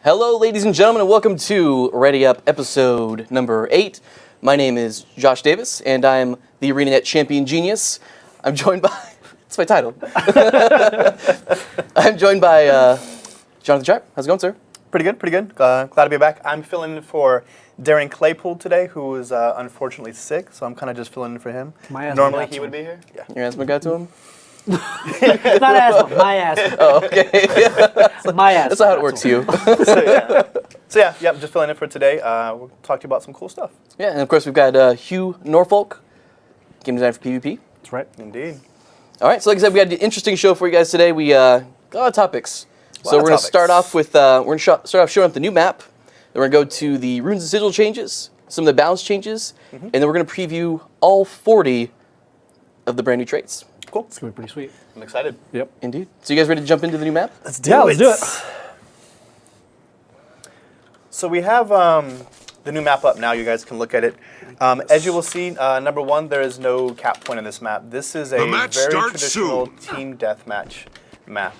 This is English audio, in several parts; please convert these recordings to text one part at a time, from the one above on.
Hello, ladies and gentlemen, and welcome to Ready Up episode number 8. My name is Josh Davis, and I'm the ArenaNet Champion Genius. I'm joined by... That's my title. I'm joined by Jonathan Sharp. How's it going, sir? Pretty good, pretty good. Glad to be back. I'm filling in for Darren Claypool today, who is unfortunately sick, so I'm kind of just filling in for him. Normally he would be here. Yeah. Your asthma got to him? Not asthma, my asthma. Oh, okay. My asthma. That's not how it works, Hugh. So yeah, just filling in for today. We'll talk to you about some cool stuff. Yeah, and of course we've got Hugh Norfolk, game designer for PvP. That's right. Indeed. All right, so like I said, we got an interesting show for you guys today. We got a lot of topics. So we're going to start off with showing up the new map. Then we're going to go to the runes and sigil changes, some of the balance changes, and then we're going to preview all 40 of the brand new traits. Cool. It's going to be pretty sweet. I'm excited. Yep. Indeed. So you guys ready to jump into the new map? Let's do it. So we have the new map up now. You guys can look at it. As you will see, number one, there is no cap point in this map. This is a very traditional team deathmatch map.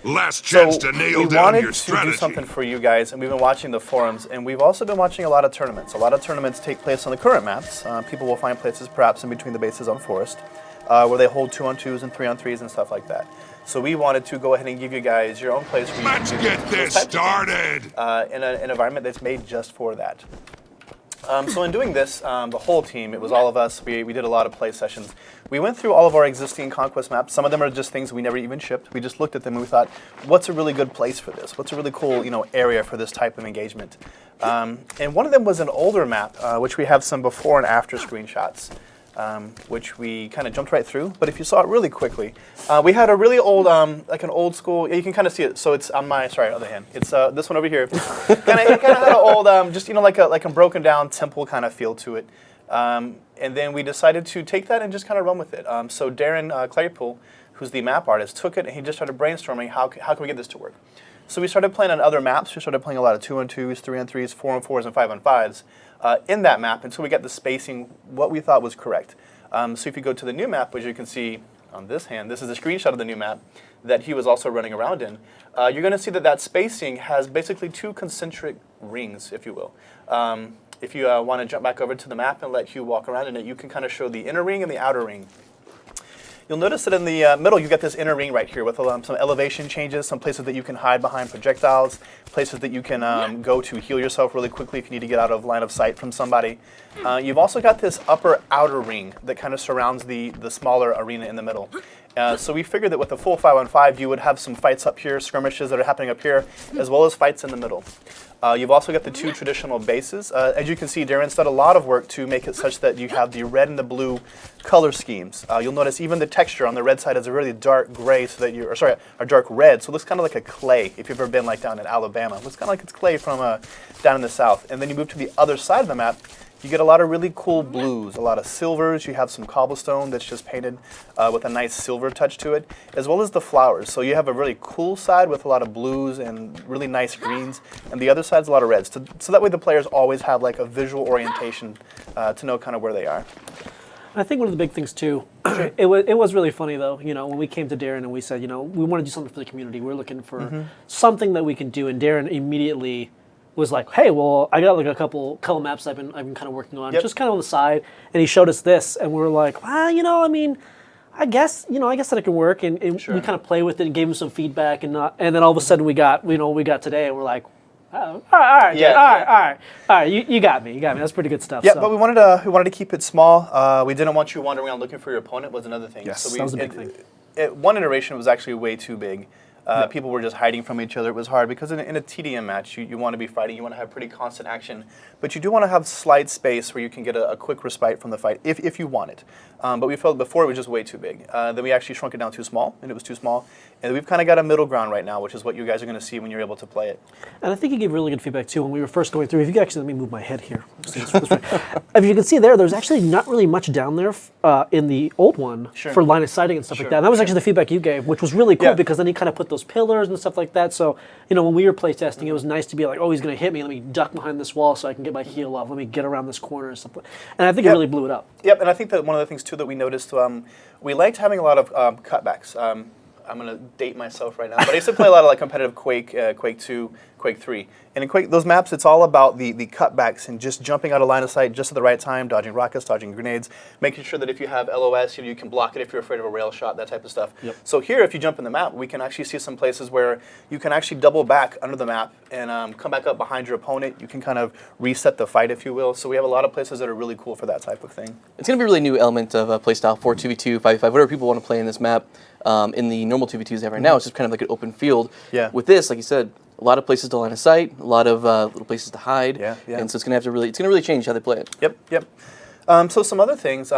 Last chance to nail down your strategy. We wanted to do something for you guys, and we've been watching the forums, and we've also been watching a lot of tournaments. A lot of tournaments take place on the current maps. People will find places perhaps in between the bases on Forest, where they hold 2-on-2s and 3-on-3s and stuff like that. So we wanted to go ahead and give you guys your own place where you Let's can get this started in an environment that's made just for that. So in doing this, the whole team, it was all of us, we did a lot of play sessions. We went through all of our existing Conquest maps. Some of them are just things we never even shipped. We just looked at them and we thought, what's a really good place for this? What's a really cool area for this type of engagement? And one of them was an older map, which we have some before and after screenshots, which we kind of jumped right through. But if you saw it really quickly, we had a really old, like an old school, you can kind of see it. So it's on my, other hand. It's this one over here. It kind of had an old, like a broken down temple kind of feel to it. And then we decided to take that and just kind of run with it. So Darren Claypool, who's the map artist, took it and he just started brainstorming how can we get this to work. So we started playing on other maps. We started playing a lot of 2-on-2s, 3-on-3s, 4-on-4s, and 5-on-5s in that map until we got the spacing what we thought was correct. So if you go to the new map, as you can see on this hand, this is a screenshot of the new map that he was also running around in. You're going to see that spacing has basically 2 concentric rings, if you will. If you want to jump back over to the map and let Hugh walk around in it, you can kind of show the inner ring and the outer ring. You'll notice that in the middle, you've got this inner ring right here with some elevation changes, some places that you can hide behind projectiles, places that you can go to heal yourself really quickly if you need to get out of line of sight from somebody. You've also got this upper outer ring that kind of surrounds the smaller arena in the middle. So we figured that with a full 5-on-5, you would have some fights up here, skirmishes that are happening up here, as well as fights in the middle. You've also got the 2 traditional bases. As you can see, Darren's done a lot of work to make it such that you have the red and the blue color schemes. You'll notice even the texture on the red side is a really dark gray, so that a dark red, so it looks kind of like a clay. If you've ever been like down in Alabama, it looks kind of like it's clay from down in the south. And then you move to the other side of the map, you get a lot of really cool blues, a lot of silvers. You have some cobblestone that's just painted with a nice silver touch to it, as well as the flowers. So you have a really cool side with a lot of blues and really nice greens, and the other side's a lot of reds. So that way the players always have like a visual orientation to know kind of where they are. I think one of the big things too, it was really funny though, when we came to Darren and we said, we want to do something for the community. We're looking for something that we can do, and Darren immediately was like, hey, well, I got like a couple maps I've been kind of working on, just kind of on the side, and he showed us this, and we were like, well, I guess that it can work, and we kind of play with it and gave him some feedback, and then all of a sudden we got today, and we're like, oh, all right, you got me, that's pretty good stuff. Yeah, but we wanted to keep it small. We didn't want you wandering around looking for your opponent was another thing. Yes, that was a big thing. One iteration was actually way too big. People were just hiding from each other. It was hard because in a TDM match, you want to be fighting, you want to have pretty constant action, but you do want to have slight space where you can get a quick respite from the fight if you want it. But we felt before it was just way too big. Then we actually shrunk it down too small, and it was too small. And we've kind of got a middle ground right now, which is what you guys are going to see when you're able to play it. And I think you gave really good feedback too when we were first going through. If you could actually let me move my head here. If you can see there's actually not really much down there in the old one for line of sighting and stuff like that. And that was actually the feedback you gave, which was really cool because then you kind of put those pillars and stuff like that. So, when we were playtesting, it was nice to be like, oh, he's going to hit me. Let me duck behind this wall so I can get my heal off. Let me get around this corner and stuff. And I think it really blew it up. Yep, and I think that one of the things too that we noticed, we liked having a lot of cutbacks. I'm going to date myself right now, but I used to play a lot of like competitive Quake 2, Quake 3. And in Quake, those maps, it's all about the cutbacks and just jumping out of line of sight just at the right time, dodging rockets, dodging grenades, making sure that if you have LOS, you can block it if you're afraid of a rail shot, that type of stuff. Yep. So here, if you jump in the map, we can actually see some places where you can actually double back under the map and come back up behind your opponent. You can kind of reset the fight, if you will. So we have a lot of places that are really cool for that type of thing. It's going to be a really new element of playstyle for 2v2, 5v5, whatever people want to play in this map. In the normal 2v2s they have right now, it's just kind of like an open field. Yeah. With this, like you said, a lot of places to line of sight, a lot of little places to hide. Yeah, yeah. And so it's going to really change how they play it. Yep. So some other things,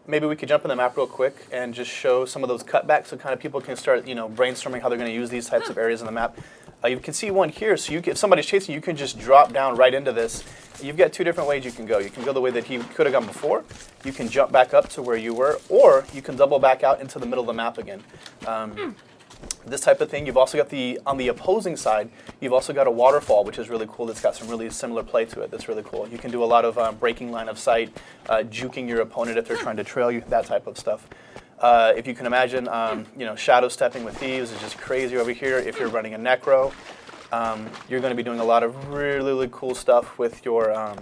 maybe we could jump in the map real quick and just show some of those cutbacks so kind of people can start, brainstorming how they're going to use these types of areas in the map. You can see one here, so if somebody's chasing you, can just drop down right into this. You've got two different ways you can go. You can go the way that he could have gone before. You can jump back up to where you were, or you can double back out into the middle of the map again. This type of thing. You've also got on the opposing side, you've also got a waterfall, which is really cool. That's got some really similar play to it. That's really cool. You can do a lot of breaking line of sight, juking your opponent if they're trying to trail you, that type of stuff. If you can imagine, shadow stepping with thieves is just crazy over here. If you're running a necro, you're going to be doing a lot of really cool stuff with your.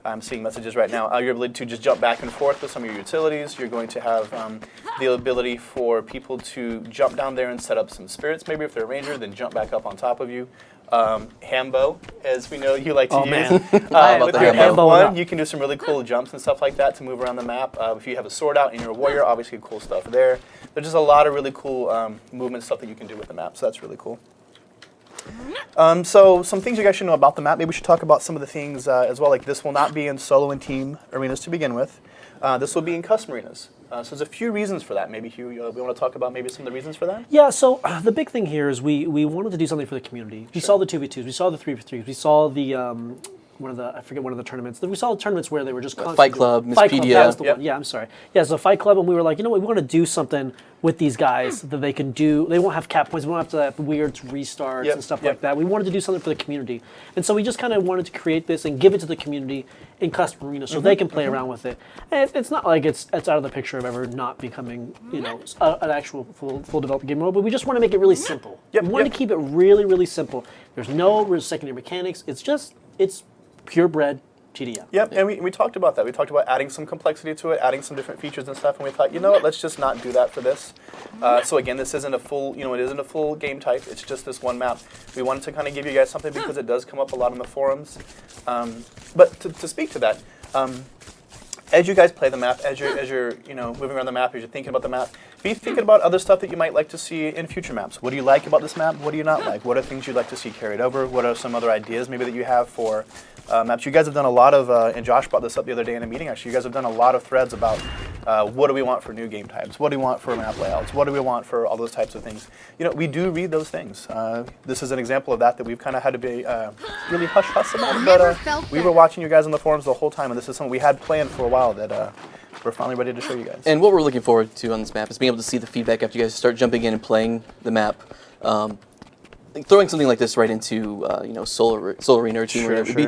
I'm seeing messages right now. Your ability to just jump back and forth with some of your utilities. You're going to have the ability for people to jump down there and set up some spirits. Maybe if they're a ranger, then jump back up on top of you. Hambo, as we know you like to use. Man. With your Hambo F1, you can do some really cool jumps and stuff like that to move around the map. If you have a sword out and you're a warrior, obviously cool stuff there. There's just a lot of really cool movement stuff that you can do with the map, so that's really cool. So some things you guys should know about the map. Maybe we should talk about some of the things as well. Like this will not be in solo and team arenas to begin with. This will be in custom arenas. So there's a few reasons for that. Maybe Hugh, we want to talk about maybe some of the reasons for that? Yeah, so the big thing here is we wanted to do something for the community. We saw the 2v2s, we saw the 3v3s, we saw the one of the tournaments. We saw the tournaments where they were just constantly Fight Club, Miss Fight Club, Pedia. that was the Yep. one. Yeah, I'm sorry. Yeah, so Fight Club, and we were like, we want to do something with these guys that they can do. They won't have cap points. We won't have to have weird restarts and stuff like that. We wanted to do something for the community, and so we just kind of wanted to create this and give it to the community in custom arenas so they can play around with it. And it's not like it's out of the picture of ever not becoming an actual full developed game mode, but we just want to make it really simple. Yep, We wanted to keep it really simple. There's no secondary mechanics. It's purebred TDM. Yep, and we talked about that. We talked about adding some complexity to it, adding some different features and stuff, and we thought, let's just not do that for this. So again, this isn't a full, it isn't a full game type. It's just this one map. We wanted to kind of give you guys something because it does come up a lot on the forums. But to speak to that, as you guys play the map, as you're moving around the map, as you're thinking about the map, be thinking about other stuff that you might like to see in future maps. What do you like about this map? What do you not like? What are things you'd like to see carried over? What are some other ideas maybe that you have for maps? You guys have done a lot of, and Josh brought this up the other day in a meeting actually, you guys have done a lot of threads about what do we want for new game types? What do we want for map layouts? What do we want for all those types of things? We do read those things. This is an example of that we've kind of had to be really hush-hush about, but we were watching you guys on the forums the whole time, and this is something we had planned for a while that we're finally ready to show you guys. And what we're looking forward to on this map is being able to see the feedback after you guys start jumping in and playing the map. Throwing something like this right into Soul Arena or Team Arena would be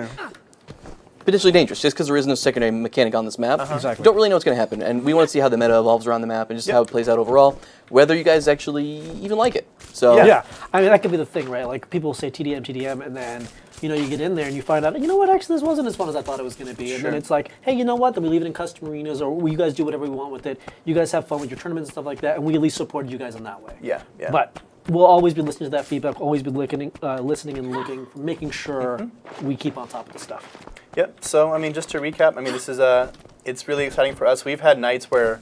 potentially dangerous, just because there is no secondary mechanic on this map. Exactly. You don't really know what's going to happen, and we want to see how the meta evolves around the map and just how it plays out overall, whether you guys actually even like it. So Yeah, I mean, that could be the thing, right? Like, people say TDM, and then, you get in there and you find out, what, actually, this wasn't as fun as I thought it was going to be. And then it's like, hey, you know what? Then we leave it in custom arenas, or you guys do whatever you want with it. You guys have fun with your tournaments and stuff like that, and we at least supported you guys in that way. Yeah. But we'll always be listening to that feedback, always be listening and looking, making sure we keep on top of the stuff. Yep. So, just to recap, this is it's really exciting for us. We've had nights where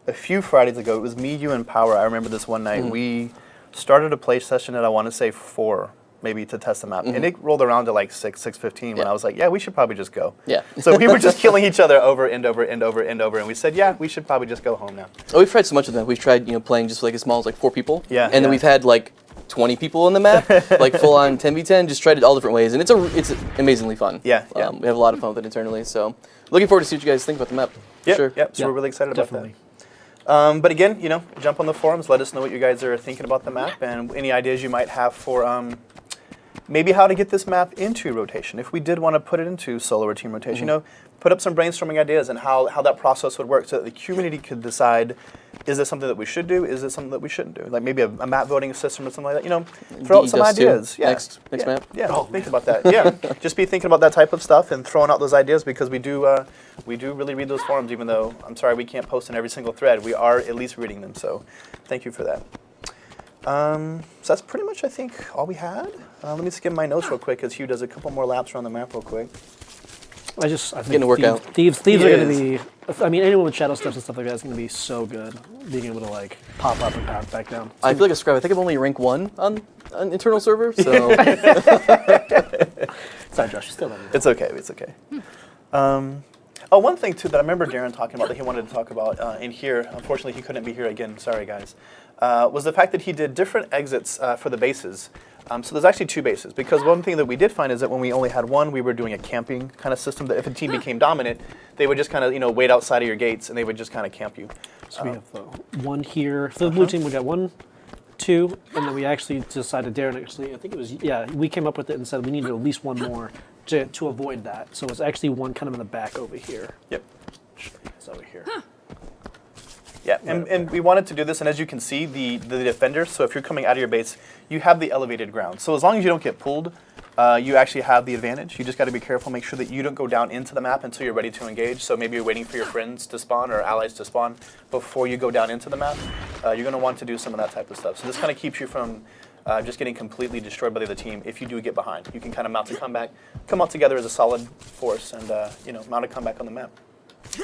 a few Fridays ago, it was me, you, and Power. I remember this one night. We started a play session at, I want to say 4, maybe to test the map. And it rolled around to like 6:15 when I was like, we should probably just go. Yeah. So we were just killing each other over and over and over and over. And we said, we should probably just go home now. Oh, we've tried so much of them. We've tried, playing just like as small as like 4 people. Yeah. And then we've had like 20 people on the map, like full on 10v10, just tried it all different ways. And it's amazingly fun. Yeah. We have a lot of fun with it internally. So looking forward to see what you guys think about the map. Yep. So we're really excited about that. But again, jump on the forums, let us know what you guys are thinking about the map and any ideas you might have for maybe how to get this map into rotation. If we did want to put it into solo or team rotation, you know, put up some brainstorming ideas and how that process would work so that the community could decide, is this something that we should do? Is this something that we shouldn't do? Like maybe a map voting system or something like that. You know, throw out some ideas. Yeah. Next map. Yeah, think about that. Yeah, just be thinking about that type of stuff and throwing out those ideas because we do really read those forums. Even though I'm sorry we can't post in every single thread, we are at least reading them. So, thank you for that. So that's pretty much, I think, all we had. Let me skim my notes real quick, because Hugh does a couple more laps around the map real quick. I think getting to work out. Thieves are going to be. I mean, anyone with shadow steps and stuff like that is going to be so good. Being able to like pop up and pop back down. I feel like a scribe. I think I'm only rank 1 on internal server. So Sorry, Josh. You still have it. It's okay. It's okay. Oh, one thing too that I remember Darren talking about that he wanted to talk about in here. Unfortunately, he couldn't be here again. Sorry, guys. Was the fact that he did different exits for the bases. So there's actually 2 bases, because one thing that we did find is that when we only had one, we were doing a camping kind of system, that if a team became dominant, they would just kind of, you know, wait outside of your gates and they would just kind of camp you. So we have 1 here. For the blue team, we got 1, 2, and then we actually decided, Darren actually, I think it was, we came up with it and said we needed at least 1 more to avoid that. So it's actually 1 kind of in the back over here. Yep. It's over here. Yeah, and we wanted to do this, and as you can see, the defenders, so if you're coming out of your base, you have the elevated ground. So as long as you don't get pulled, you actually have the advantage. You just got to be careful, make sure that you don't go down into the map until you're ready to engage. So maybe you're waiting for your friends to spawn or allies to spawn before you go down into the map. You're going to want to do some of that type of stuff. So this kind of keeps you from just getting completely destroyed by the other team if you do get behind. You can kind of mount a comeback, come out together as a solid force, and mount a comeback on the map.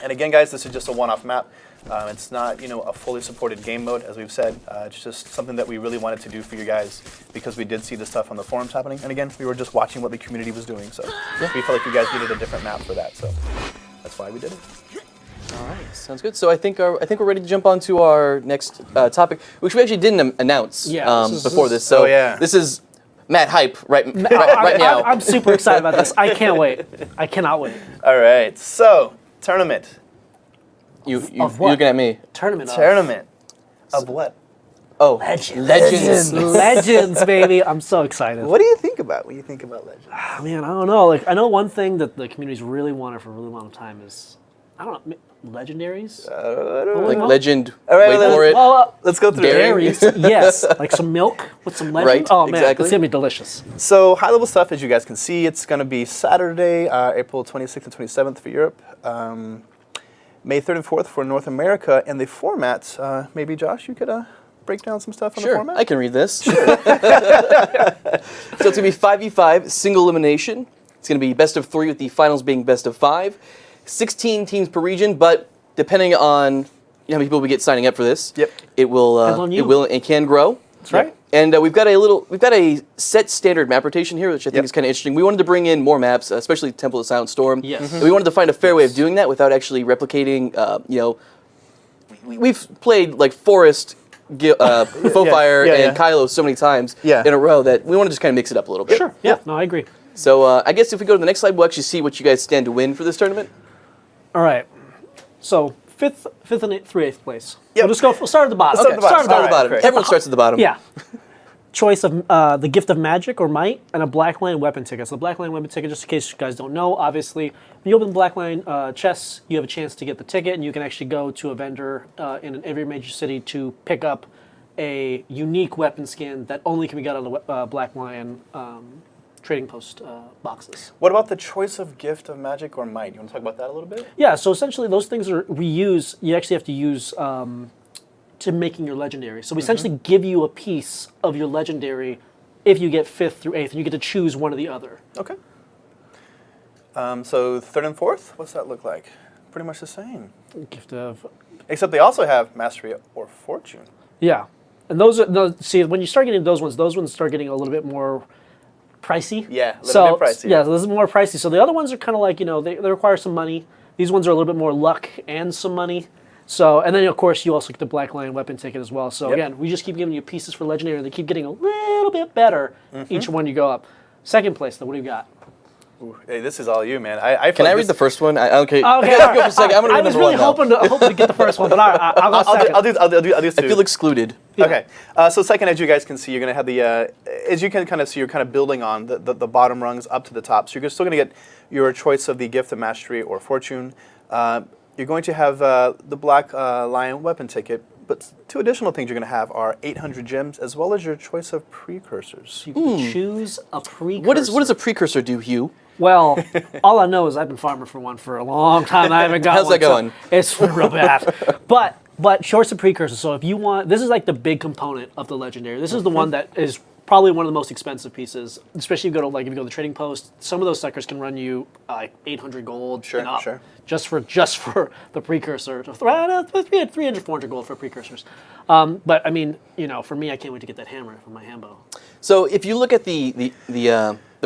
And again, guys, this is just a one-off map. It's not, a fully supported game mode, as we've said. It's just something that we really wanted to do for you guys because we did see the stuff on the forums happening. And again, we were just watching what the community was doing. So we felt like you guys needed a different map for that. So that's why we did it. All right, sounds good. So I think we're ready to jump on to our next topic, which we actually didn't announce before this. So this is mad hype right now. I'm super excited about this. I can't wait. I cannot wait. All right, so tournament. You're looking at me. Tournament of what? Oh, Legends. Legends, baby. I'm so excited. What do you think about when you think about Legends? Man, I don't know. Like, I know one thing that the community's really wanted for a really long time is, I don't know, legendaries? Like legend, all right, wait for it. Well, let's go through dairies. Yes, like some milk with some legend. Right, Oh, man, exactly. it's going to be delicious. So high-level stuff, as you guys can see, it's going to be Saturday, April 26th and 27th for Europe. May 3rd and 4th for North America, and the format, maybe Josh, you could break down some stuff on the format? Sure, I can read this. So it's going to be 5v5, single elimination. It's going to be best of 3 with the finals being best of 5. 16 teams per region, but depending on how many people we get signing up for this, it will and can grow. That's right. And we've got a set standard map rotation here, which I think is kind of interesting. We wanted to bring in more maps, especially Temple of Silent Storm. Yes. And we wanted to find a fair way of doing that without actually replicating. We've played like Forest, Fofire, and Kylo so many times in a row that we want to just kind of mix it up a little bit. Sure. Yeah. No, I agree. So I guess if we go to the next slide, we'll actually see what you guys stand to win for this tournament. All right. So fifth and through 8th place. Yep. We'll start at the bottom. Start at the bottom. Everyone starts at the bottom. Yeah. Choice of the gift of magic or might and a Blackline weapon ticket. So the Blackline weapon ticket, just in case you guys don't know, obviously, when you open the Blackline chests, you have a chance to get the ticket, and you can actually go to a vendor in every major city to pick up a unique weapon skin that only can be got on the Blackline trading post boxes. What about the choice of gift of magic or might? You want to talk about that a little bit? Yeah, so essentially those things you actually have to use to making your legendary. So we essentially give you a piece of your legendary if you get 5th through 8th, and you get to choose one or the other. Okay. So 3rd and 4th, what's that look like? Pretty much the same. Gift of... Except they also have mastery or fortune. Yeah. And see, when you start getting those ones start getting a little bit more pricey. Yeah, a little bit pricey. Yeah, so this is more pricey. So the other ones are kind of like, they require some money. These ones are a little bit more luck and some money. So, and then of course you also get the Blackline weapon ticket as well. So again, we just keep giving you pieces for legendary. They keep getting a little bit better each one you go up. 2nd place though, what do you got? Ooh, hey, this is all you, man. Can I read the first one? Okay. Okay. I gotta go for a second. I'm gonna read I was really hoping to get the first one, but I'll go second. I'll do 2. I feel excluded. Yeah. Okay. So second, as you guys can see, you're going to have the, as you can kind of see, you're kind of building on the bottom rungs up to the top. So you're still going to get your choice of the Gift of Mastery or Fortune. You're going to have the Black Lion weapon ticket. But 2 additional things you're going to have are 800 gems, as well as your choice of precursors. You can choose a precursor. What does a precursor do, Hugh? Well, all I know is I've been farming for one for a long time. I haven't got How's one. that going? So it's real bad. But choice of precursor. So if you want, this is like the big component of the legendary. This is the one that is probably one of the most expensive pieces, especially if you go to if you go to the trading post. Some of those suckers can run you like 800 gold and up, just for the precursor. 300, 400 gold for precursors. But I mean, for me, I can't wait to get that hammer from my Hambo. So if you look at the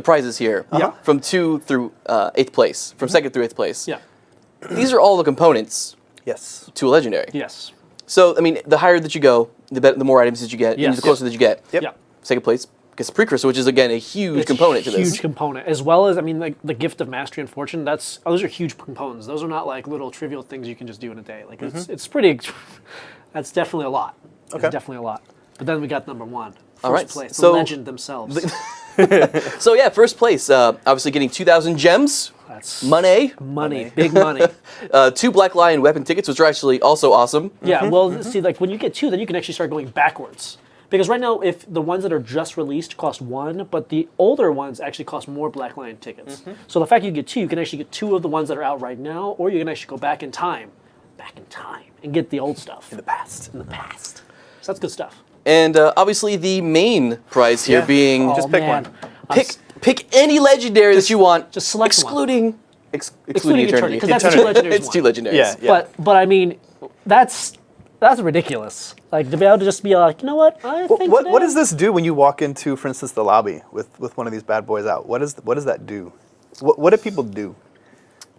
prizes here, from 2 through 8th place, from 2nd through 8th place, these are all the components. Yes. To a legendary. Yes. So I mean, the higher that you go, the more items that you get, and the closer that you get. Yep. 2nd place gets precursor, which is again a huge component to this. Huge component, as well as like the Gift of Mastery and Fortune. Those are huge components. Those are not like little trivial things you can just do in a day. Like it's pretty. That's definitely a lot. Okay. It's definitely a lot. But then we got number 1. All place, so the legend themselves. So yeah, 1st place, obviously getting 2,000 gems. That's money, big money. 2 Black Lion weapon tickets, which are actually also awesome. Yeah, well, see, like when you get 2, then you can actually start going backwards. Because right now, if the ones that are just released cost 1, but the older ones actually cost more Black Lion tickets. So the fact you get 2, you can actually get 2 of the ones that are out right now, or you can actually go back in time, and get the old stuff. In the past. So that's good stuff. And obviously the main prize here being just pick one. Pick any legendary that you want, just select excluding Eternity, because that's the 2 legendaries. It's 2 legendaries. Yeah. But I mean, that's ridiculous. Like to be able to just be like, you know what? What does this do when you walk into, for instance, the lobby with one of these bad boys out? What does that do? What do people do?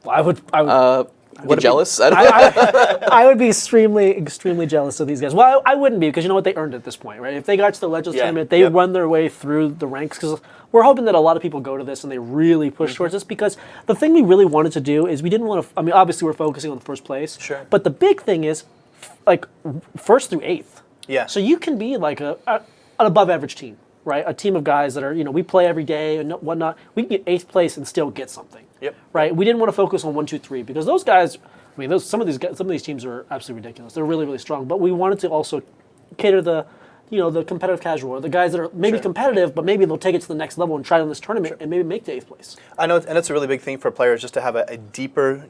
Well, I would Get jealous? I would be extremely jealous of these guys. Well, I wouldn't be, because you know what? They earned it at this point, right? If they got to the Legends tournament, they run their way through the ranks, because we're hoping that a lot of people go to this and they really push towards this, because the thing we really wanted to do is we didn't want to, I mean, obviously we're focusing on the 1st place, but the big thing is, like, 1st through 8th. Yeah. So you can be like an above average team, right? A team of guys that are, we play every day and whatnot. We can get 8th place and still get something. Yep. Right. We didn't want to focus on 1, 2, 3, because those guys. I mean, some of these teams are absolutely ridiculous. They're really, really strong. But we wanted to also cater the competitive casual, or the guys that are maybe competitive, but maybe they'll take it to the next level and try it in this tournament and maybe make the 8th place. I know, and it's a really big thing for players just to have a deeper,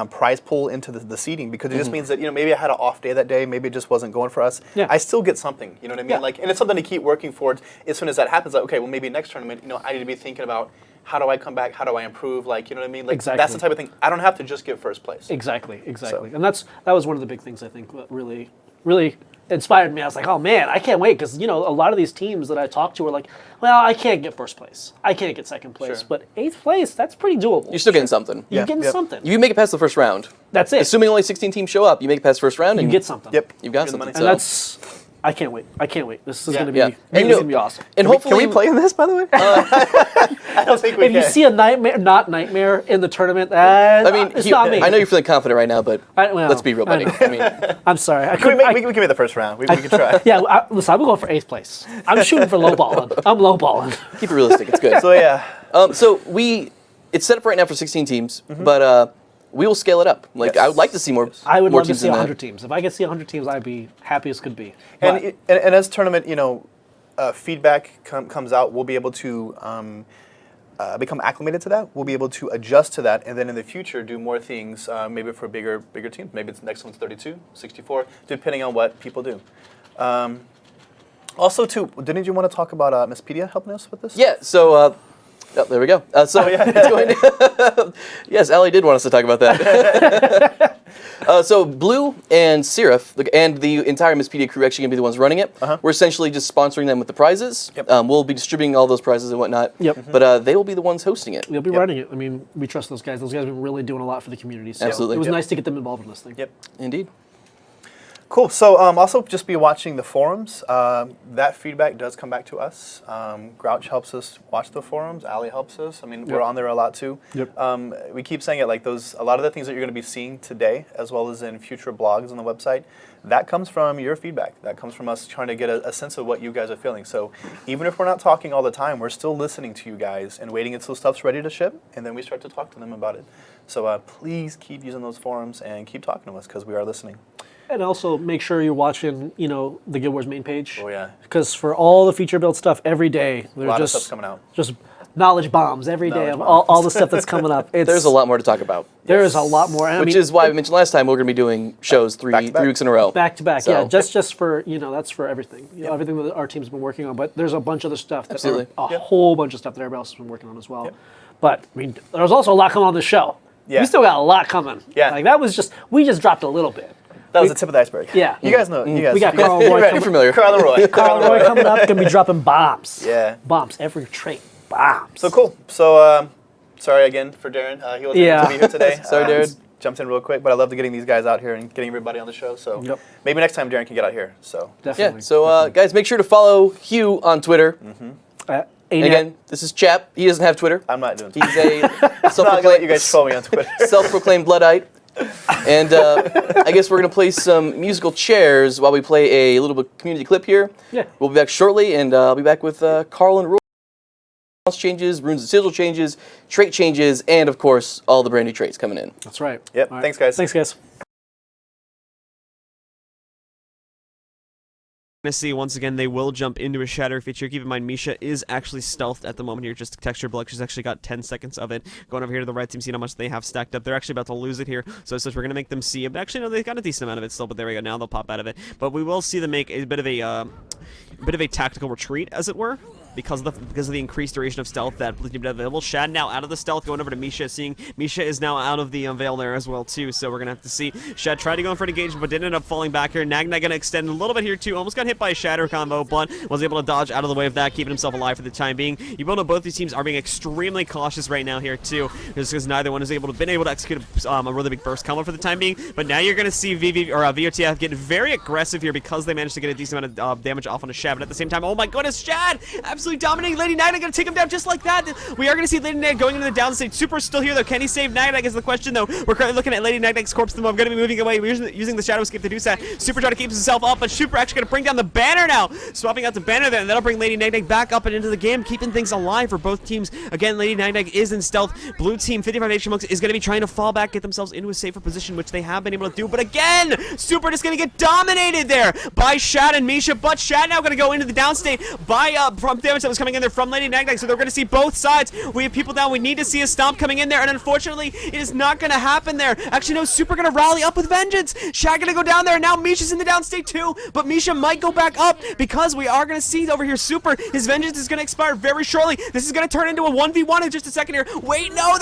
prize pool into the seeding, because it just means that maybe I had an off day that day, maybe it just wasn't going for us. Yeah. I still get something. You know what I mean? Yeah. Like, and it's something to keep working for. As soon as that happens, like, okay, well maybe next tournament, I need to be thinking about, how do I come back? How do I improve? Like, you know what I mean? Like, exactly. That's the type of thing. I don't have to just get 1st place. Exactly. So. And that was one of the big things I think that really, really inspired me. I was like, oh man, I can't wait, because a lot of these teams that I talked to were like, well, I can't get 1st place, I can't get 2nd place, but 8th place, that's pretty doable. You're still getting something. You're getting something. You make it past the 1st round. That's it. Assuming only 16 teams show up, you make it past the 1st round, and you get something. Yep. You've got Good something. money. And that's. I can't wait. This is going to be. And This is going to be awesome. And Can we play in this, by the way? I don't think we If can. you see a nightmare in the tournament, it's not me. I know you're feeling confident right now, but let's be real, buddy. I mean, I'm sorry. we can make the 1st round. We can try. Yeah, listen, I'm going for 8th place. I'm shooting for lowballing. I'm lowballing. keep it realistic. It's good. So yeah. So it's set up right now for 16 teams, but we will scale it up. Like, I would like to see more. I would more love to teams see than 100 teams. If I could see 100 teams, I'd be happy as could be. And as tournament, feedback comes out, we'll be able to become acclimated to that. We'll be able to adjust to that, and then in the future do more things, maybe for bigger teams. Maybe it's next one's 32, 64, depending on what people do. Also, too, didn't you want to talk about Miss Pedia helping us with this? Yeah. So. Oh, there we go. It's going to yes, Allie did want us to talk about that. So Blue and Seraph and the entire Miss Pedia crew actually going to be the ones running it. We're essentially just sponsoring them with the prizes. Yep. We'll be distributing all those prizes and whatnot. Yep. But they will be the ones hosting it. They'll be running it. I mean, we trust those guys. Those guys have been really doing a lot for the community. So Absolutely. it was nice to get them involved in this thing. Yep. Indeed. Cool. So also just be watching the forums. That feedback does come back to us. Grouch helps us watch the forums. Ali helps us. I mean, we're on there a lot too. Yep. We keep saying it like those. A lot of the things that you're going to be seeing today, as well as in future blogs on the website, that comes from your feedback. That comes from us trying to get a sense of what you guys are feeling. So even if we're not talking all the time, we're still listening to you guys and waiting until stuff's ready to ship, and then we start to talk to them about it. So please keep using those forums and keep talking to us because we are listening. And also make sure you're watching, the Guild Wars main page. Oh yeah. Because for all the feature build stuff every day, there's A lot of just stuff's coming out. just knowledge bombs every day Knowledge of bombs. all the stuff that's coming up. There's a lot more to talk about. There is a lot more. And Which is why we mentioned last time we're going to be doing shows three weeks in a row. back to back. So- Yeah, just for that's for everything. Everything that our team's been working on. But there's a bunch of other stuff. Absolutely. A whole bunch of stuff that everybody else has been working on as well. But I mean, there's also a lot coming on the show. Yeah. We still got a lot coming. Yeah. Like that was we just dropped a little bit. That was the tip of the iceberg. Yeah. You guys know. You guys. We got you guys- Karl you're Roy ready. You're familiar. Karl and Roy. Karl Roy coming up, gonna be dropping bombs. Yeah. Bombs every trait. Bombs. So cool. So sorry again for Darren. He wasn't able to be here today. Sorry, Darren. Just jumped in real quick, but I love getting these guys out here and getting everybody on the show. So maybe next time Darren can get out here. So Definitely. Yeah, so guys, make sure to follow Hugh on Twitter. And again, this is Chap. He doesn't have Twitter. I'm not doing. He's a I'm not gonna let self-proclaimed, you guys troll me on Twitter. self-proclaimed Luddite. And I guess we're going to play some musical chairs while we play a little bit community clip here. Yeah. We'll be back shortly, and I'll be back with Karl and Roy. Changes, runes and sigil changes, trait changes, and of course, all the brand new traits coming in. That's right. Yep. All right. Thanks, guys. Thanks, guys. Going to see once again they will jump into a shatter feature. Keep in mind Misha is actually stealthed at the moment here, just texture block. She's actually got 10 seconds of it. Going over here to the red team, seeing how much they have stacked up. They're actually about to lose it here, so we're going to make them see it. But actually, no, they've got a decent amount of it still. But there we go. Now they'll pop out of it. But we will see them make a bit of a tactical retreat, as it were, because of the increased duration of stealth that blue team had available. Shad now out of the stealth, going over to Misha, seeing Misha is now out of the veil there as well too. So we're gonna have to see. Shad tried to go in for an engagement, but did end up falling back here. Nagna gonna extend a little bit here too. Almost got hit by a shatter combo, but was able to dodge out of the way of that, keeping himself alive for the time being. You both know both these teams are being extremely cautious right now here too, just because neither one has been able to execute a really big burst combo for the time being. But now you're gonna see VOTF get very aggressive here because they managed to get a decent amount of damage off on a Shad. But at the same time, oh my goodness, Shad absolutely dominating Lady Nagna, gonna take him down just like that. We are gonna see Lady Nagna going into the down stage. Super's still here though. Can he save Nagna is the question though. We're currently looking at Lady Nagna's corpse. I'm gonna be moving away. We're using the shadow escape to do that. Super trying to keep himself up, but Super actually gonna bring down the banner now. Swapping out the banner there, and that'll bring Lady Nagna back up and into the game, keeping things alive for both teams. Again, Lady Nagna is in stealth. Blue team 55 HP Monks is gonna be trying to fall back, get themselves into a safer position, which they have been able to do. But again, Super just gonna get dominated there by Shad and Misha. But Shad now gonna go into the down state by from damage that was coming in there from Lady Nagna. So they're going to see both sides. We have people down. We need to see a stomp coming in there, and unfortunately, it is not going to happen there. Actually, no, Super going to rally up with vengeance. Shad going to go down there, and now Misha's in the down state too, but Misha might go back up because we are going to see over here Super. His vengeance is going to expire very shortly. This is going to turn into a 1v1 in just a second here. Wait, no,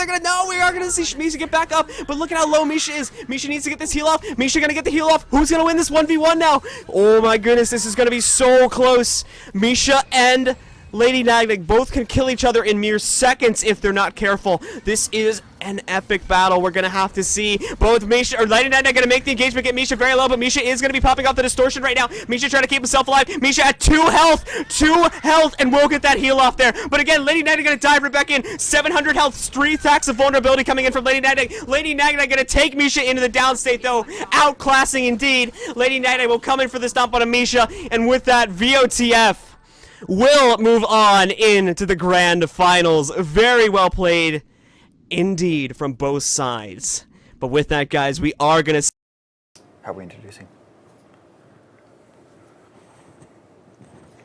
we are going to see Misha get back up, but look at how low Misha is. Misha needs to get this heal off. Misha going to get the heal off. Who's going to win this 1v1 now? Oh my goodness, this is going to be so close. Misha and Lady Nagna both can kill each other in mere seconds if they're not careful. This is an epic battle. We're gonna have to see both Misha or Lady Nagna gonna make the engagement, get Misha very low, but Misha is gonna be popping off the distortion right now. Misha trying to keep himself alive. Misha at 2 health, and we'll get that heal off there. But again, Lady Nagna gonna dive right back in. 700 health, 3 attacks of vulnerability coming in from Lady Nagna. Lady Nagna gonna take Misha into the down state though, outclassing indeed. Lady Nagna will come in for the stomp on a Misha, and with that, VOTF will move on into the grand finals. Very well played indeed from both sides. But with that, guys, we are going to... How are we introducing?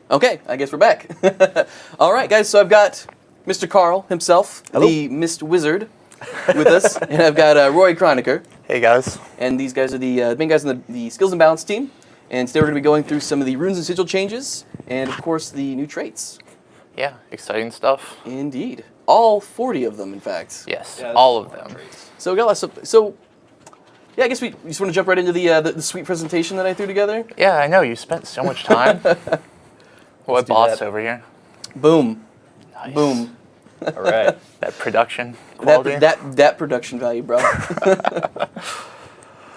Okay, I guess we're back. All right, guys, so I've got Mr. Karl himself, the Mist Wizard, with us, and I've got Roy Cronacher. Hey, guys. And these guys are the main guys on the Skills and Balance team. And today we're going to be going through some of the runes and sigil changes, and of course the new traits. Yeah, exciting stuff. Indeed. All 40 of them, in fact. Yes, all of them. So we got lots of... So, yeah, I guess we just want to jump right into the sweet presentation that I threw together. Yeah, I know. You spent so much time. What boss over here? Boom. Nice. Boom. All right. That production quality. That production value, bro.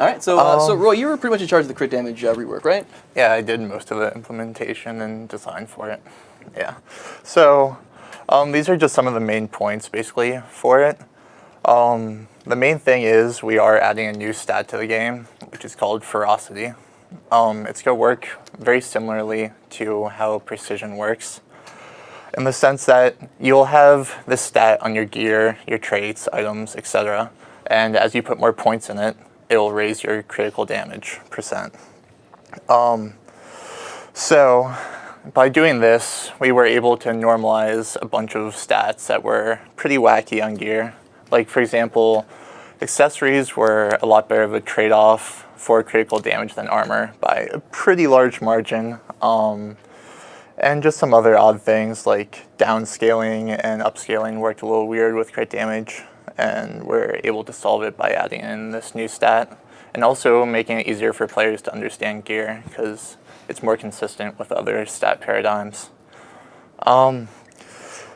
All right, so Roy, you were pretty much in charge of the crit damage rework, right? Yeah, I did most of the implementation and design for it. Yeah. So these are just some of the main points, basically, for it. The main thing is we are adding a new stat to the game, which is called ferocity. It's going to work very similarly to how precision works, in the sense that you'll have this stat on your gear, your traits, items, etc. And as you put more points in it, it'll raise your critical damage percent. So by doing this, we were able to normalize a bunch of stats that were pretty wacky on gear. Like, for example, accessories were a lot better of a trade-off for critical damage than armor by a pretty large margin. And just some other odd things like downscaling and upscaling worked a little weird with crit damage, and we're able to solve it by adding in this new stat, and also making it easier for players to understand gear because it's more consistent with other stat paradigms.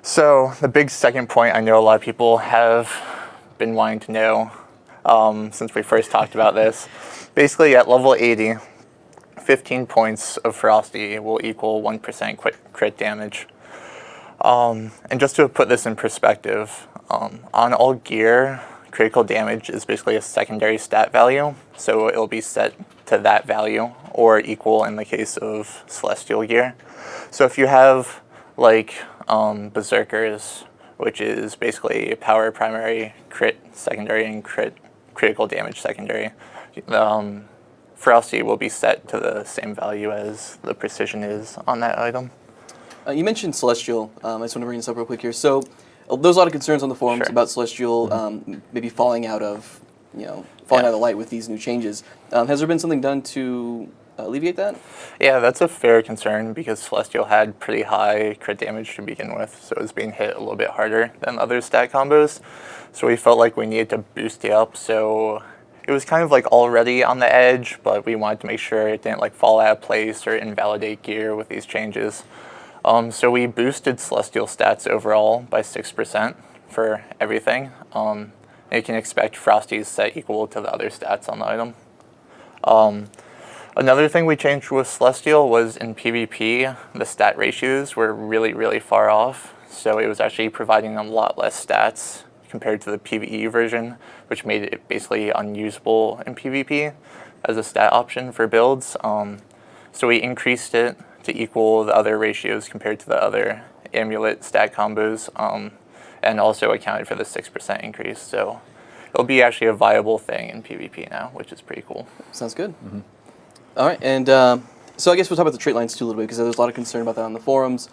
So the big second point I know a lot of people have been wanting to know since we first talked about this, basically at level 80, 15 points of ferocity will equal 1% crit damage. And just to put this in perspective, on all gear, critical damage is basically a secondary stat value, so it'll be set to that value, or equal in the case of celestial gear. So if you have, like, berserkers, which is basically power primary, crit secondary, and critical damage secondary, ferocity will be set to the same value as the precision is on that item. You mentioned Celestial. I just want to bring this up real quick here. So there's a lot of concerns on the forums about Celestial maybe falling out of, out of the light with these new changes. Has there been something done to alleviate that? Yeah, that's a fair concern because Celestial had pretty high crit damage to begin with, so it was being hit a little bit harder than other stat combos. So we felt like we needed to boost it up, so it was kind of like already on the edge, but we wanted to make sure it didn't like fall out of place or invalidate gear with these changes. So we boosted Celestial stats overall by 6% for everything. And you can expect Frosty's set equal to the other stats on the item. Another thing we changed with Celestial was in PvP, the stat ratios were really, really far off. So it was actually providing a lot less stats compared to the PvE version, which made it basically unusable in PvP as a stat option for builds. So we increased it to equal the other ratios compared to the other amulet stat combos, and also accounted for the 6% increase. So it'll be actually a viable thing in PvP now, which is pretty cool. Sounds good. Mm-hmm. All right, and so I guess we'll talk about the trait lines too a little bit, because there's a lot of concern about that on the forums.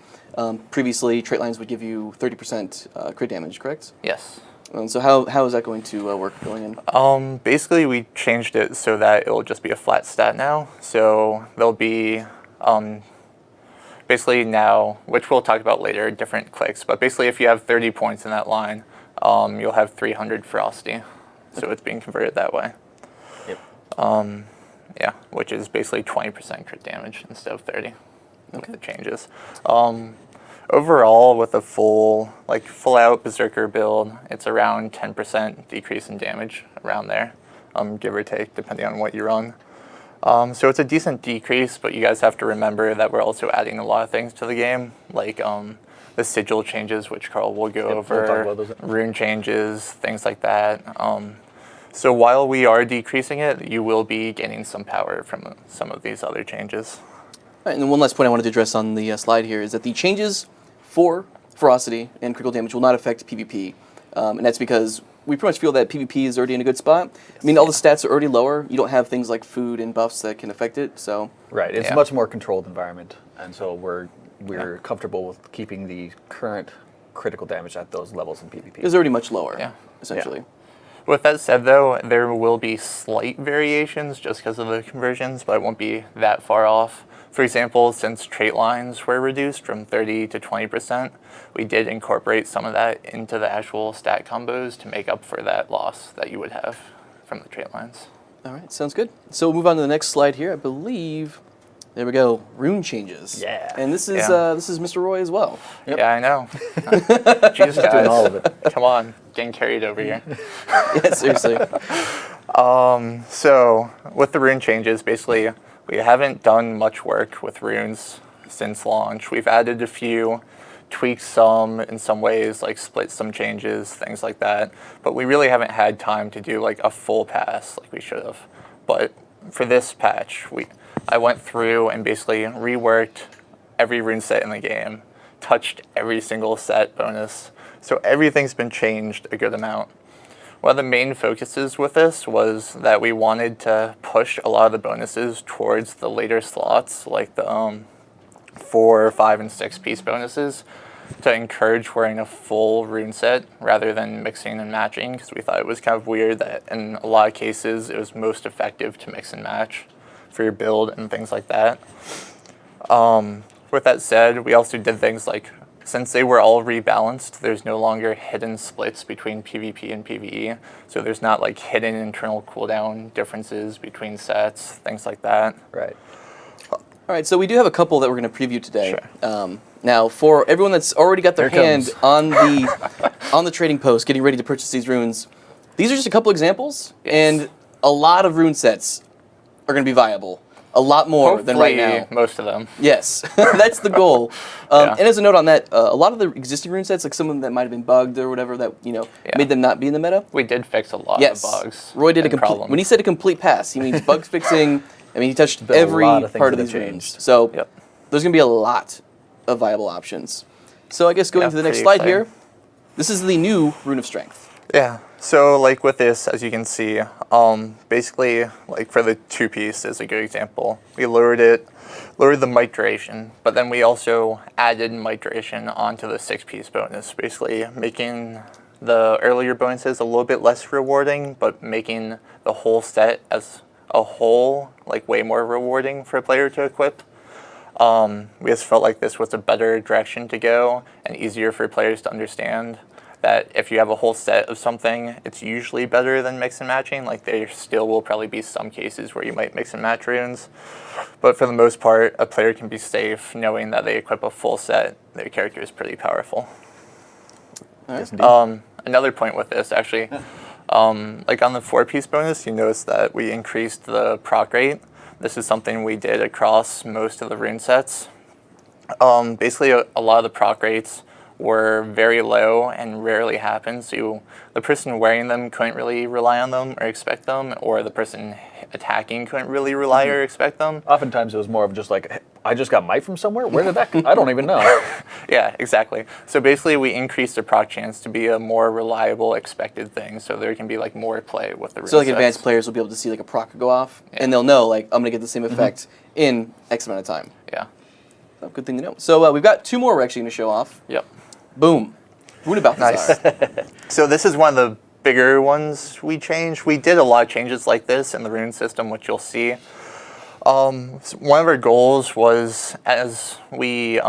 Previously, trait lines would give you 30% crit damage, correct? Yes. So how is that going to work going in? Basically, we changed it so that it'll just be a flat stat now. So there'll be basically now, which we'll talk about later, different clicks. But basically, if you have 30 points in that line, you'll have 300 ferocity. So it's being converted that way. Yep. Yeah, which is basically 20% crit damage instead of 30 with the changes. Overall, with a full out Berserker build, it's around 10% decrease in damage around there, give or take, depending on what you run. So it's a decent decrease, but you guys have to remember that we're also adding a lot of things to the game, like the sigil changes, which Karl will go over, rune changes, things like that. So while we are decreasing it, you will be gaining some power from some of these other changes. All right, and then one last point I wanted to address on the slide here is that the changes for ferocity and critical damage will not affect PvP. And that's because we pretty much feel that PvP is already in a good spot. I mean, all the stats are already lower. You don't have things like food and buffs that can affect it. So right, it's a much more controlled environment, and so we're comfortable with keeping the current critical damage at those levels in PvP. It's already much lower, essentially. Yeah. With that said, though, there will be slight variations just because of the conversions, but it won't be that far off. For example, since trait lines were reduced from 30 to 20%, we did incorporate some of that into the actual stat combos to make up for that loss that you would have from the trait lines. All right, sounds good. So we'll move on to the next slide here. I believe, there we go, rune changes. Yeah. And this is Mr. Roy as well. Yep. Yeah, I know. Jeez, guys. Doing all of it. Come on, getting carried over here. Yeah, seriously. So with the rune changes, basically, we haven't done much work with runes since launch. We've added a few, tweaked some in some ways, like split some changes, things like that. But we really haven't had time to do like a full pass like we should have. But for this patch, I went through and basically reworked every rune set in the game, touched every single set bonus. So everything's been changed a good amount. One of the main focuses with this was that we wanted to push a lot of the bonuses towards the later slots, like the 4, 5, and 6 piece bonuses, to encourage wearing a full rune set rather than mixing and matching, because we thought it was kind of weird that in a lot of cases it was most effective to mix and match for your build and things like that. With that said, we also did things like, since they were all rebalanced, there's no longer hidden splits between PvP and PvE. So there's not like hidden internal cooldown differences between sets, things like that. Right. All right, so we do have a couple that we're going to preview today. Sure. Now, for everyone that's already got their hand on the trading post, getting ready to purchase these runes, these are just a couple examples, and a lot of rune sets are going to be viable. A lot more than right now. Most of them. Yes, that's the goal. Yeah. And as a note on that, a lot of the existing rune sets, like some of them that might have been bugged or whatever, that made them not be in the meta. We did fix a lot Yes, of bugs. Roy did a and complete. problems. When he said a complete pass, he means bug fixing. I mean, he touched But a every lot of things part of that these have runes. changed. So Yep. there's going to be a lot of viable options. So I guess going Yeah, to the next pretty slide exciting. here, this is the new Rune of Strength. Yeah, so like with this, as you can see, basically like for the 2-piece is a good example. We lowered the mic duration, but then we also added mic duration onto the 6-piece bonus, basically making the earlier bonuses a little bit less rewarding, but making the whole set as a whole like way more rewarding for a player to equip. We just felt like this was a better direction to go and easier for players to understand that if you have a whole set of something, it's usually better than mix and matching. Like there still will probably be some cases where you might mix and match runes, but for the most part, a player can be safe knowing that they equip a full set. Their character is pretty powerful. Yes, indeed. Another point with this, actually, like on the 4-piece bonus, you notice that we increased the proc rate. This is something we did across most of the rune sets. Basically, a lot of the proc rates were very low and rarely happened, so the person wearing them couldn't really rely on them or expect them, or the person attacking couldn't really rely or expect them. Oftentimes it was more of just like, hey, I just got might from somewhere? Where did that come? I don't even know. Yeah, exactly. So basically we increased the proc chance to be a more reliable expected thing, so there can be like more play with the rune So like sets. advanced players will be able to see like a proc go off, and they'll know like I'm going to get the same effect in X amount of time. Yeah. Oh, good thing to know. So we've got 2 more we're actually going to show off. Yep. Boom. Rune of Balthazar. Nice. So this is one of the bigger ones we changed. We did a lot of changes like this in the rune system, which you'll see. One of our goals was, as we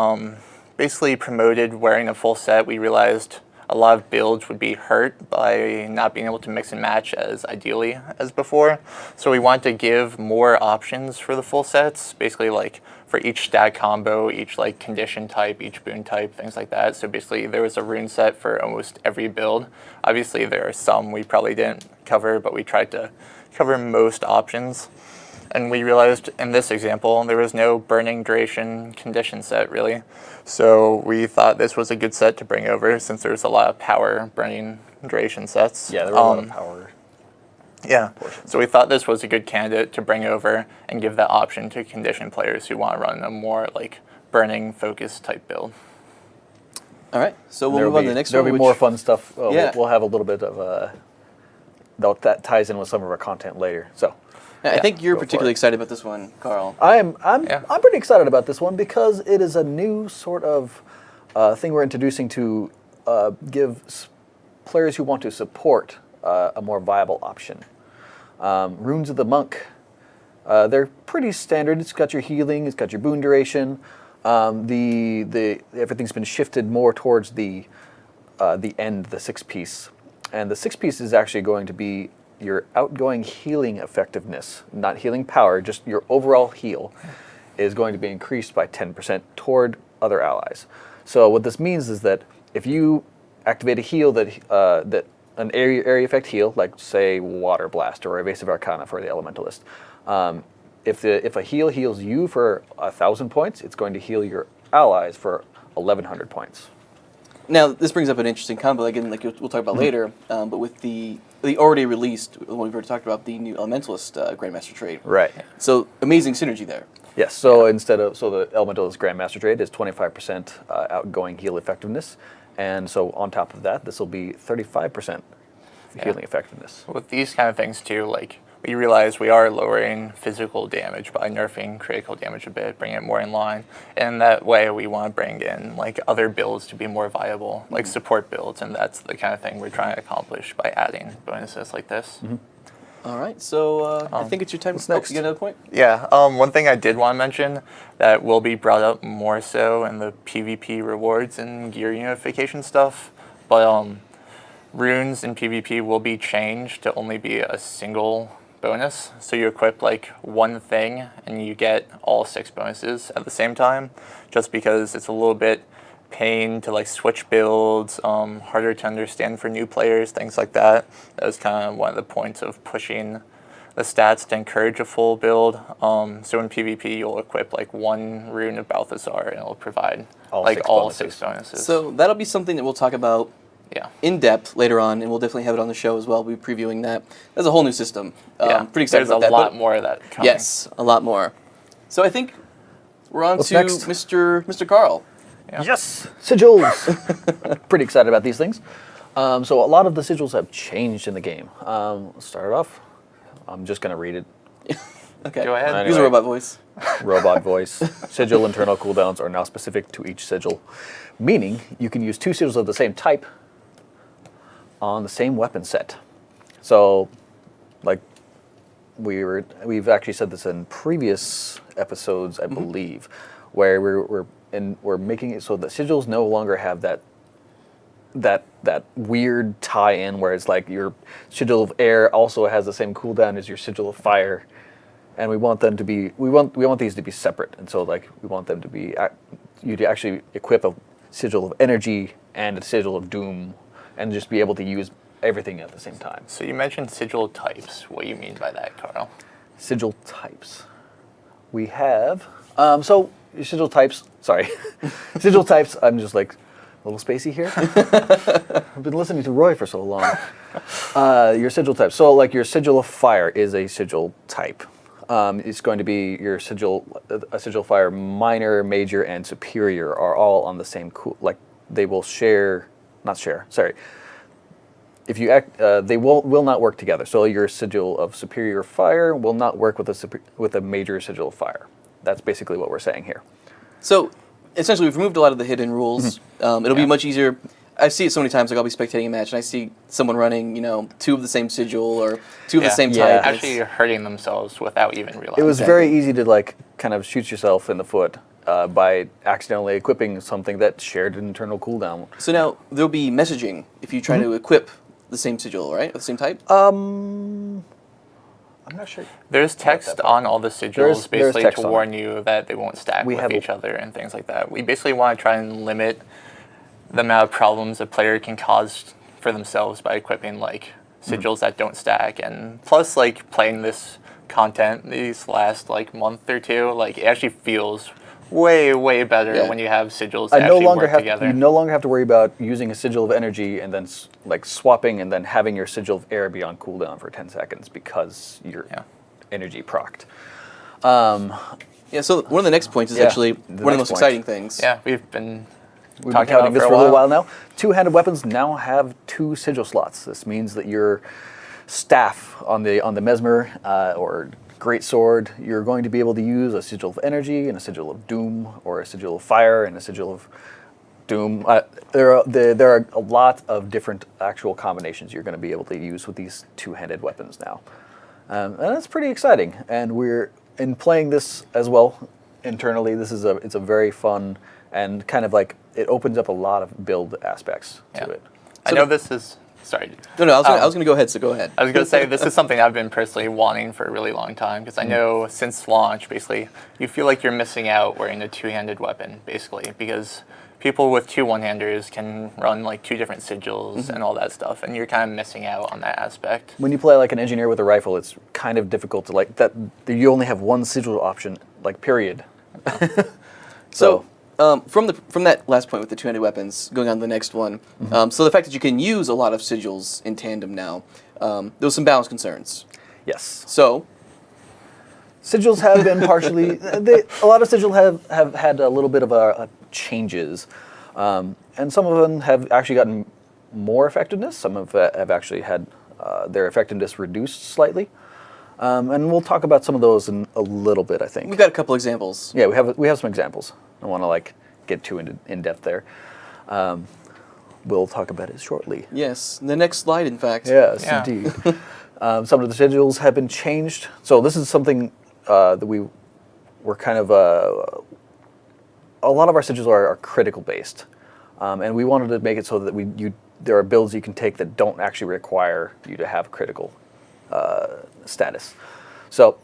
basically promoted wearing a full set, we realized a lot of builds would be hurt by not being able to mix and match as ideally as before. So we wanted to give more options for the full sets, basically like for each stat combo, each like condition type, each boon type, things like that. So basically there was a rune set for almost every build. Obviously there are some we probably didn't cover, but we tried to cover most options. And we realized in this example, there was no burning duration condition set really. So we thought this was a good set to bring over since there's a lot of power burning duration sets. Yeah, there were a lot of power. Yeah, so we thought this was a good candidate to bring over and give that option to condition players who want to run a more like burning focused type build. All right, so we'll move on to the next one. There'll be more fun stuff. Yeah. We'll have a little bit of that ties in with some of our content later. So I think you're go for particularly it. excited about this one, Karl. I'm Yeah. pretty excited about this one because it is a new sort of thing we're introducing to give players who want to support a more viable option. Runes of the Monk. They're pretty standard. It's got your healing. It's got your boon duration. Everything's been shifted more towards the end, the 6-piece, and the 6-piece is actually going to be your outgoing healing effectiveness, not healing power, just your overall heal, is going to be increased by 10% toward other allies. So what this means is that if you activate a heal that an area effect heal, like say Water Blast or Evasive Arcana for the Elementalist. If a heal heals you for 1,000 points, it's going to heal your allies for 1,100 points. Now, this brings up an interesting combo, again, like we'll talk about later, but with the already released, the one we've already talked about, the new Elementalist Grandmaster trait. Right. So, amazing synergy there. Yes, so the Elementalist Grandmaster trait is 25% outgoing heal effectiveness, and so on top of that, this will be 35% healing effectiveness. With these kind of things too, like we realize we are lowering physical damage by nerfing critical damage a bit, bringing it more in line, and that way we want to bring in like other builds to be more viable, like support builds, and that's the kind of thing we're trying to accomplish by adding bonuses like this. All right, so I think it's your time. What's next? You got another point? Yeah, one thing I did want to mention that will be brought up more so in the PvP rewards and gear unification stuff, but runes in PvP will be changed to only be a single bonus. So you equip like one thing and you get all 6 bonuses at the same time, just because it's a little bit pain to like switch builds, harder to understand for new players, things like that. That was kind of one of the points of pushing the stats to encourage a full build. So in PvP you'll equip like one rune of Balthazar and it'll provide all 6 bonuses. So that'll be something that we'll talk about in depth later on, and we'll definitely have it on the show as well. We'll be previewing that. That's a whole new system. Pretty excited about that. There's a lot more of that coming. Yes, a lot more. So I think we're on What's to next? Mr. Karl. Yeah. Yes, sigils. Pretty excited about these things. So a lot of the sigils have changed in the game. Let's start off. I'm just going to read it. Okay. Go ahead. Use a robot voice. Robot voice. Sigil internal cooldowns are now specific to each sigil, meaning you can use 2 sigils of the same type on the same weapon set. So, like, we've actually said this in previous episodes, I believe, where we're making it so that sigils no longer have that weird tie-in where it's like your sigil of air also has the same cooldown as your sigil of fire, and we want them to be we want these to be separate, and so like we want them to be you to actually equip a sigil of energy and a sigil of doom, and just be able to use everything at the same time. So you mentioned sigil types. What do you mean by that, Karl? Sigil types. We have so your sigil types. Sorry, sigil types. I'm just like a little spacey here. I've been listening to Roy for so long. Your sigil type. So like your sigil of fire is a sigil type. It's going to be your sigil, a sigil fire minor, major, and superior are all on the same like they will share, not share. Sorry. If you act, they will not work together. So your sigil of superior fire will not work with a major sigil of fire. That's basically what we're saying here. So essentially, we've removed a lot of the hidden rules. It'll be much easier. I see it so many times. Like I'll be spectating a match, and I see someone running, 2 of the same sigil or 2 of the same type. Actually hurting themselves without even realizing. It was very easy to like kind of shoot yourself in the foot by accidentally equipping something that shared an internal cooldown. So now there'll be messaging if you try to equip the same sigil, right? Of the same type. I'm not sure. There's text on all the sigils There's basically text to on warn you that they won't stack with each other and things like that. We basically want to try and limit the amount of problems a player can cause for themselves by equipping like sigils that don't stack, and plus like playing this content these last like month or 2, like it actually feels way better when you have sigils that actually work together. You no longer have to worry about using a sigil of energy and then like swapping and then having your sigil of air be on cooldown for 10 seconds because your energy procced. So one of the next points is actually one of the most exciting things. Yeah, we've been talking about this for a little while now. 2-handed weapons now have 2 sigil slots. This means that your staff on the Mesmer or Great Sword, you're going to be able to use a sigil of energy and a sigil of doom, or a sigil of fire and a sigil of doom. There are a lot of different actual combinations you're going to be able to use with these 2-handed weapons now, and that's pretty exciting. And we're in playing this as well internally. It's a very fun and kind of like it opens up a lot of build aspects to it. I know this is Sorry. No, I was gonna go ahead. So go ahead. I was going to say, this is something I've been personally wanting for a really long time, because I know since launch, basically, you feel like you're missing out wearing a two-handed weapon, basically, because people with two one-handers can run like 2 different sigils and all that stuff, and you're kind of missing out on that aspect. When you play like an engineer with a rifle, it's kind of difficult to like that. You only have one sigil option, like period. So from that last point with the two-handed weapons, going on to the next one. So the fact that you can use a lot of sigils in tandem now, there was some balance concerns. Yes. So Sigils have been partially. A lot of sigils have had a little bit of changes, and some of them have actually gotten more effectiveness. Some have actually had their effectiveness reduced slightly, and we'll talk about some of those in a little bit. I think we've got a couple examples. Yeah, we have some examples. I don't want to like get too in depth there. We'll talk about it shortly. Yes, the next slide, in fact. Yes, indeed. Some of the sigils have been changed. So this is something that we were kind of. A lot of our sigils are critical based, and we wanted to make it so that there are builds you can take that don't actually require you to have critical status. So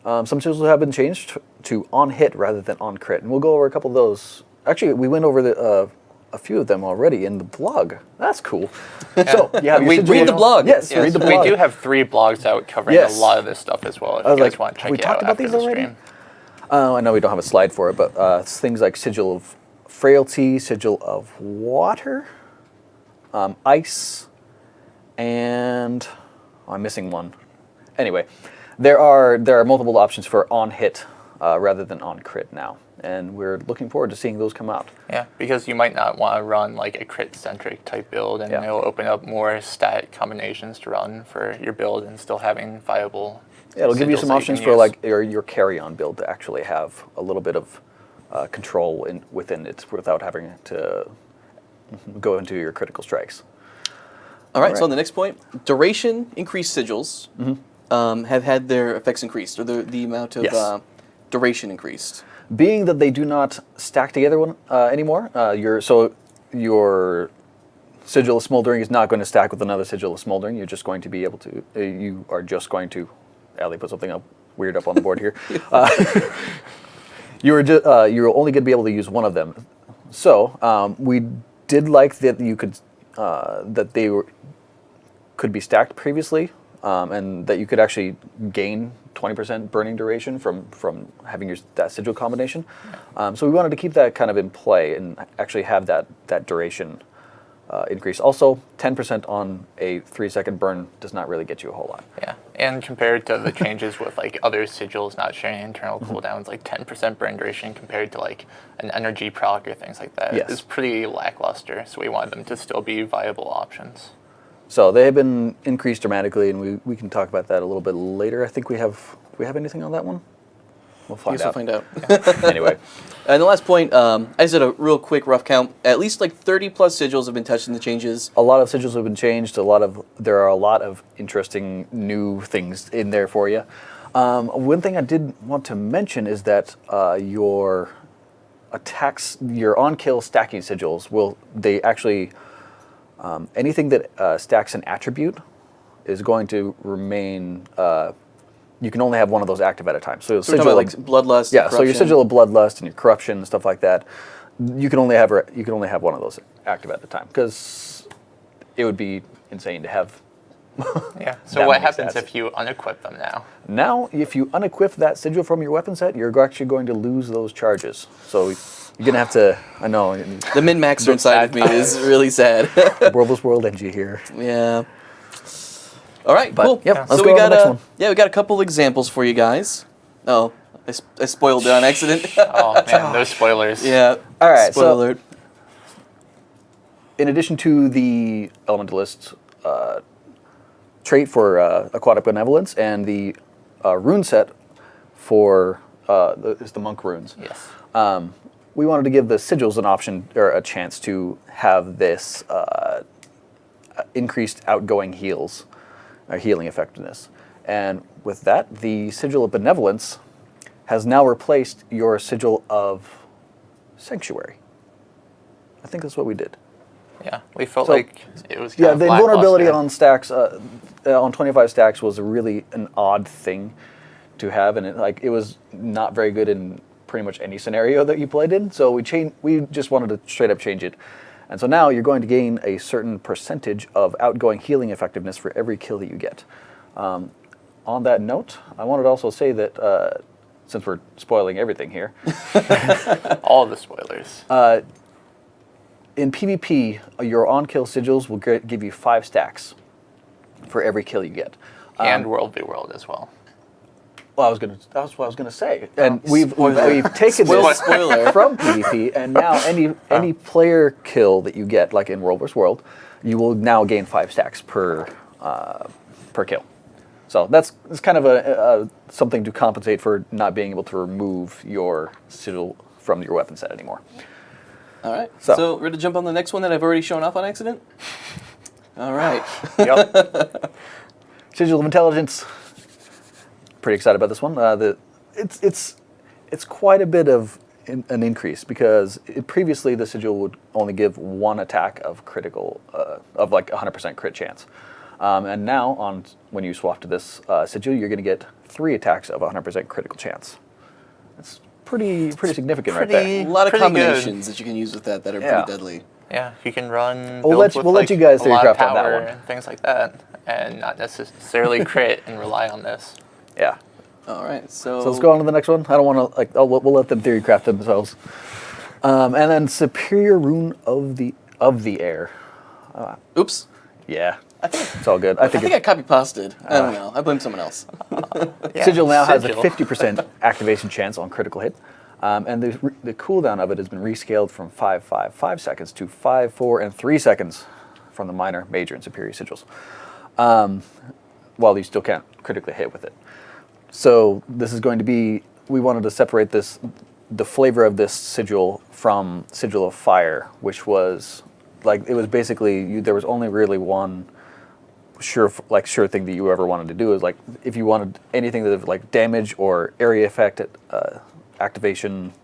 some sigils have been changed to on hit rather than on crit, and we'll go over a couple of those. Actually, we went over a few of them already in the blog. That's cool. So yeah, read the blog. Yes, read the blog. We do have 3 blogs out covering a lot of this stuff as well. If you guys want to check we it talked out about after these the already? stream. I know we don't have a slide for it, but it's things like sigil of frailty, sigil of water, ice, and I'm missing one. Anyway, there are multiple options for on hit rather than on crit now, and we're looking forward to seeing those come out. Yeah, because you might not want to run like a crit-centric type build, and it'll open up more stat combinations to run for your build and still having viable. Yeah, it'll give you some sigils that options can for use. like your carry-on build to actually have a little bit of control within it without having to go into your critical strikes. All right. So on the next point, duration increased sigils have had their effects increased, or the amount of duration increased. Being that they do not stack together anymore, your sigil of smoldering is not going to stack with another sigil of smoldering. You're just going to be able to. You are just going to. Allie put something weird up on the board here. You're only going to be able to use one of them. So we did like that you could that they could be stacked previously, and that you could actually gain 20% burning duration from having that sigil combination. So we wanted to keep that kind of in play and actually have that duration increase. Also, 10% on a 3-second burn does not really get you a whole lot. Yeah, and compared to the changes with like other sigils not sharing internal cooldowns, like 10% burn duration compared to like an energy proc or things like that is pretty lackluster. So we wanted them to still be viable options. So they have been increased dramatically, and we can talk about that a little bit later. I think we have anything on that one? We'll find out. We'll find out. Anyway. And the last point, I just did a real quick rough count. At least like 30 plus sigils have been touched in the changes. A lot of sigils have been changed. There are a lot of interesting new things in there for you. One thing I did want to mention is that your attacks, your on-kill stacking sigils, they actually anything that stacks an attribute is going to remain. You can only have one of those active at a time. So we're talking about like bloodlust. Yeah. So your sigil of bloodlust and your corruption and stuff like that, you can only have one of those active at a time, because it would be insane to have. Yeah. So what happens if you unequip them now? Now, if you unequip that sigil from your weapon set, you're actually going to lose those charges. So you're gonna have to. I know. The min-maxer inside of me is really sad. Worldless World NG here. Yeah. All right, But, cool. yep, let's So go we on to got the next one. we got a couple examples for you guys. Oh, I spoiled it on accident. Oh man, those spoilers. Yeah. All right. Spoiler So, alert. in addition to the Elementalist trait for Aquatic Benevolence and the rune set for is the Monk runes. Yes. We wanted to give the sigils an option or a chance to have this increased outgoing heals. Healing effectiveness. And with that, the sigil of benevolence has now replaced your sigil of sanctuary. I think that's what we did. Yeah, we felt like it was Yeah, the invulnerability lackluster. on stacks, on 25 stacks was really an odd thing to have, and it was not very good in pretty much any scenario that you played in. So we just wanted to straight up change it. And so now you're going to gain a certain percentage of outgoing healing effectiveness for every kill that you get. On that note, I wanted to also say that since we're spoiling everything here, All of the spoilers. in PvP, your on-kill sigils will give you 5 stacks for every kill you get. And World v World as well. Well, that's what I was gonna say. And we've taken this Spoiler. from PvP, and now any player kill that you get, like in World vs. World, you will now gain 5 stacks per kill. So that's kind of a something to compensate for not being able to remove your sigil from your weapon set anymore. All right. So- So we're going to jump on the next one that I've already shown off on accident. All right. Yep. Sigil of Intelligence. Pretty excited about this one. It's quite a bit of an increase because previously the sigil would only give 1 attack of critical of like 100% crit chance, and now when you swap to this sigil, you're going to get 3 attacks of 100% critical chance. That's pretty significant right there. A lot of Pretty combinations that you can use with that are Yeah. pretty deadly. Yeah, you can run. We'll builds let with, like, you guys a lot of theorycraft on that power one. and things like that, and not necessarily crit and rely on this. Yeah. All right. So So let's go on to the next one. I don't want to we'll let them theorycraft themselves. And then Superior Rune of the Air. Oops. Yeah. It's all good. I I think I copy pasted. I don't know. I blame someone else. Yeah, Sigil now has a Sigil. 50% activation chance on critical hit. And the cooldown of it has been rescaled from 5 seconds to 5, 4, and 3 seconds from the minor, major, and superior sigils. While you still can't critically hit with it. So this is going to be, we wanted to separate the flavor of this sigil from Sigil of Fire, which was, it was basically, there was only really one sure thing that you ever wanted to do is if you wanted anything that damage or area effect activation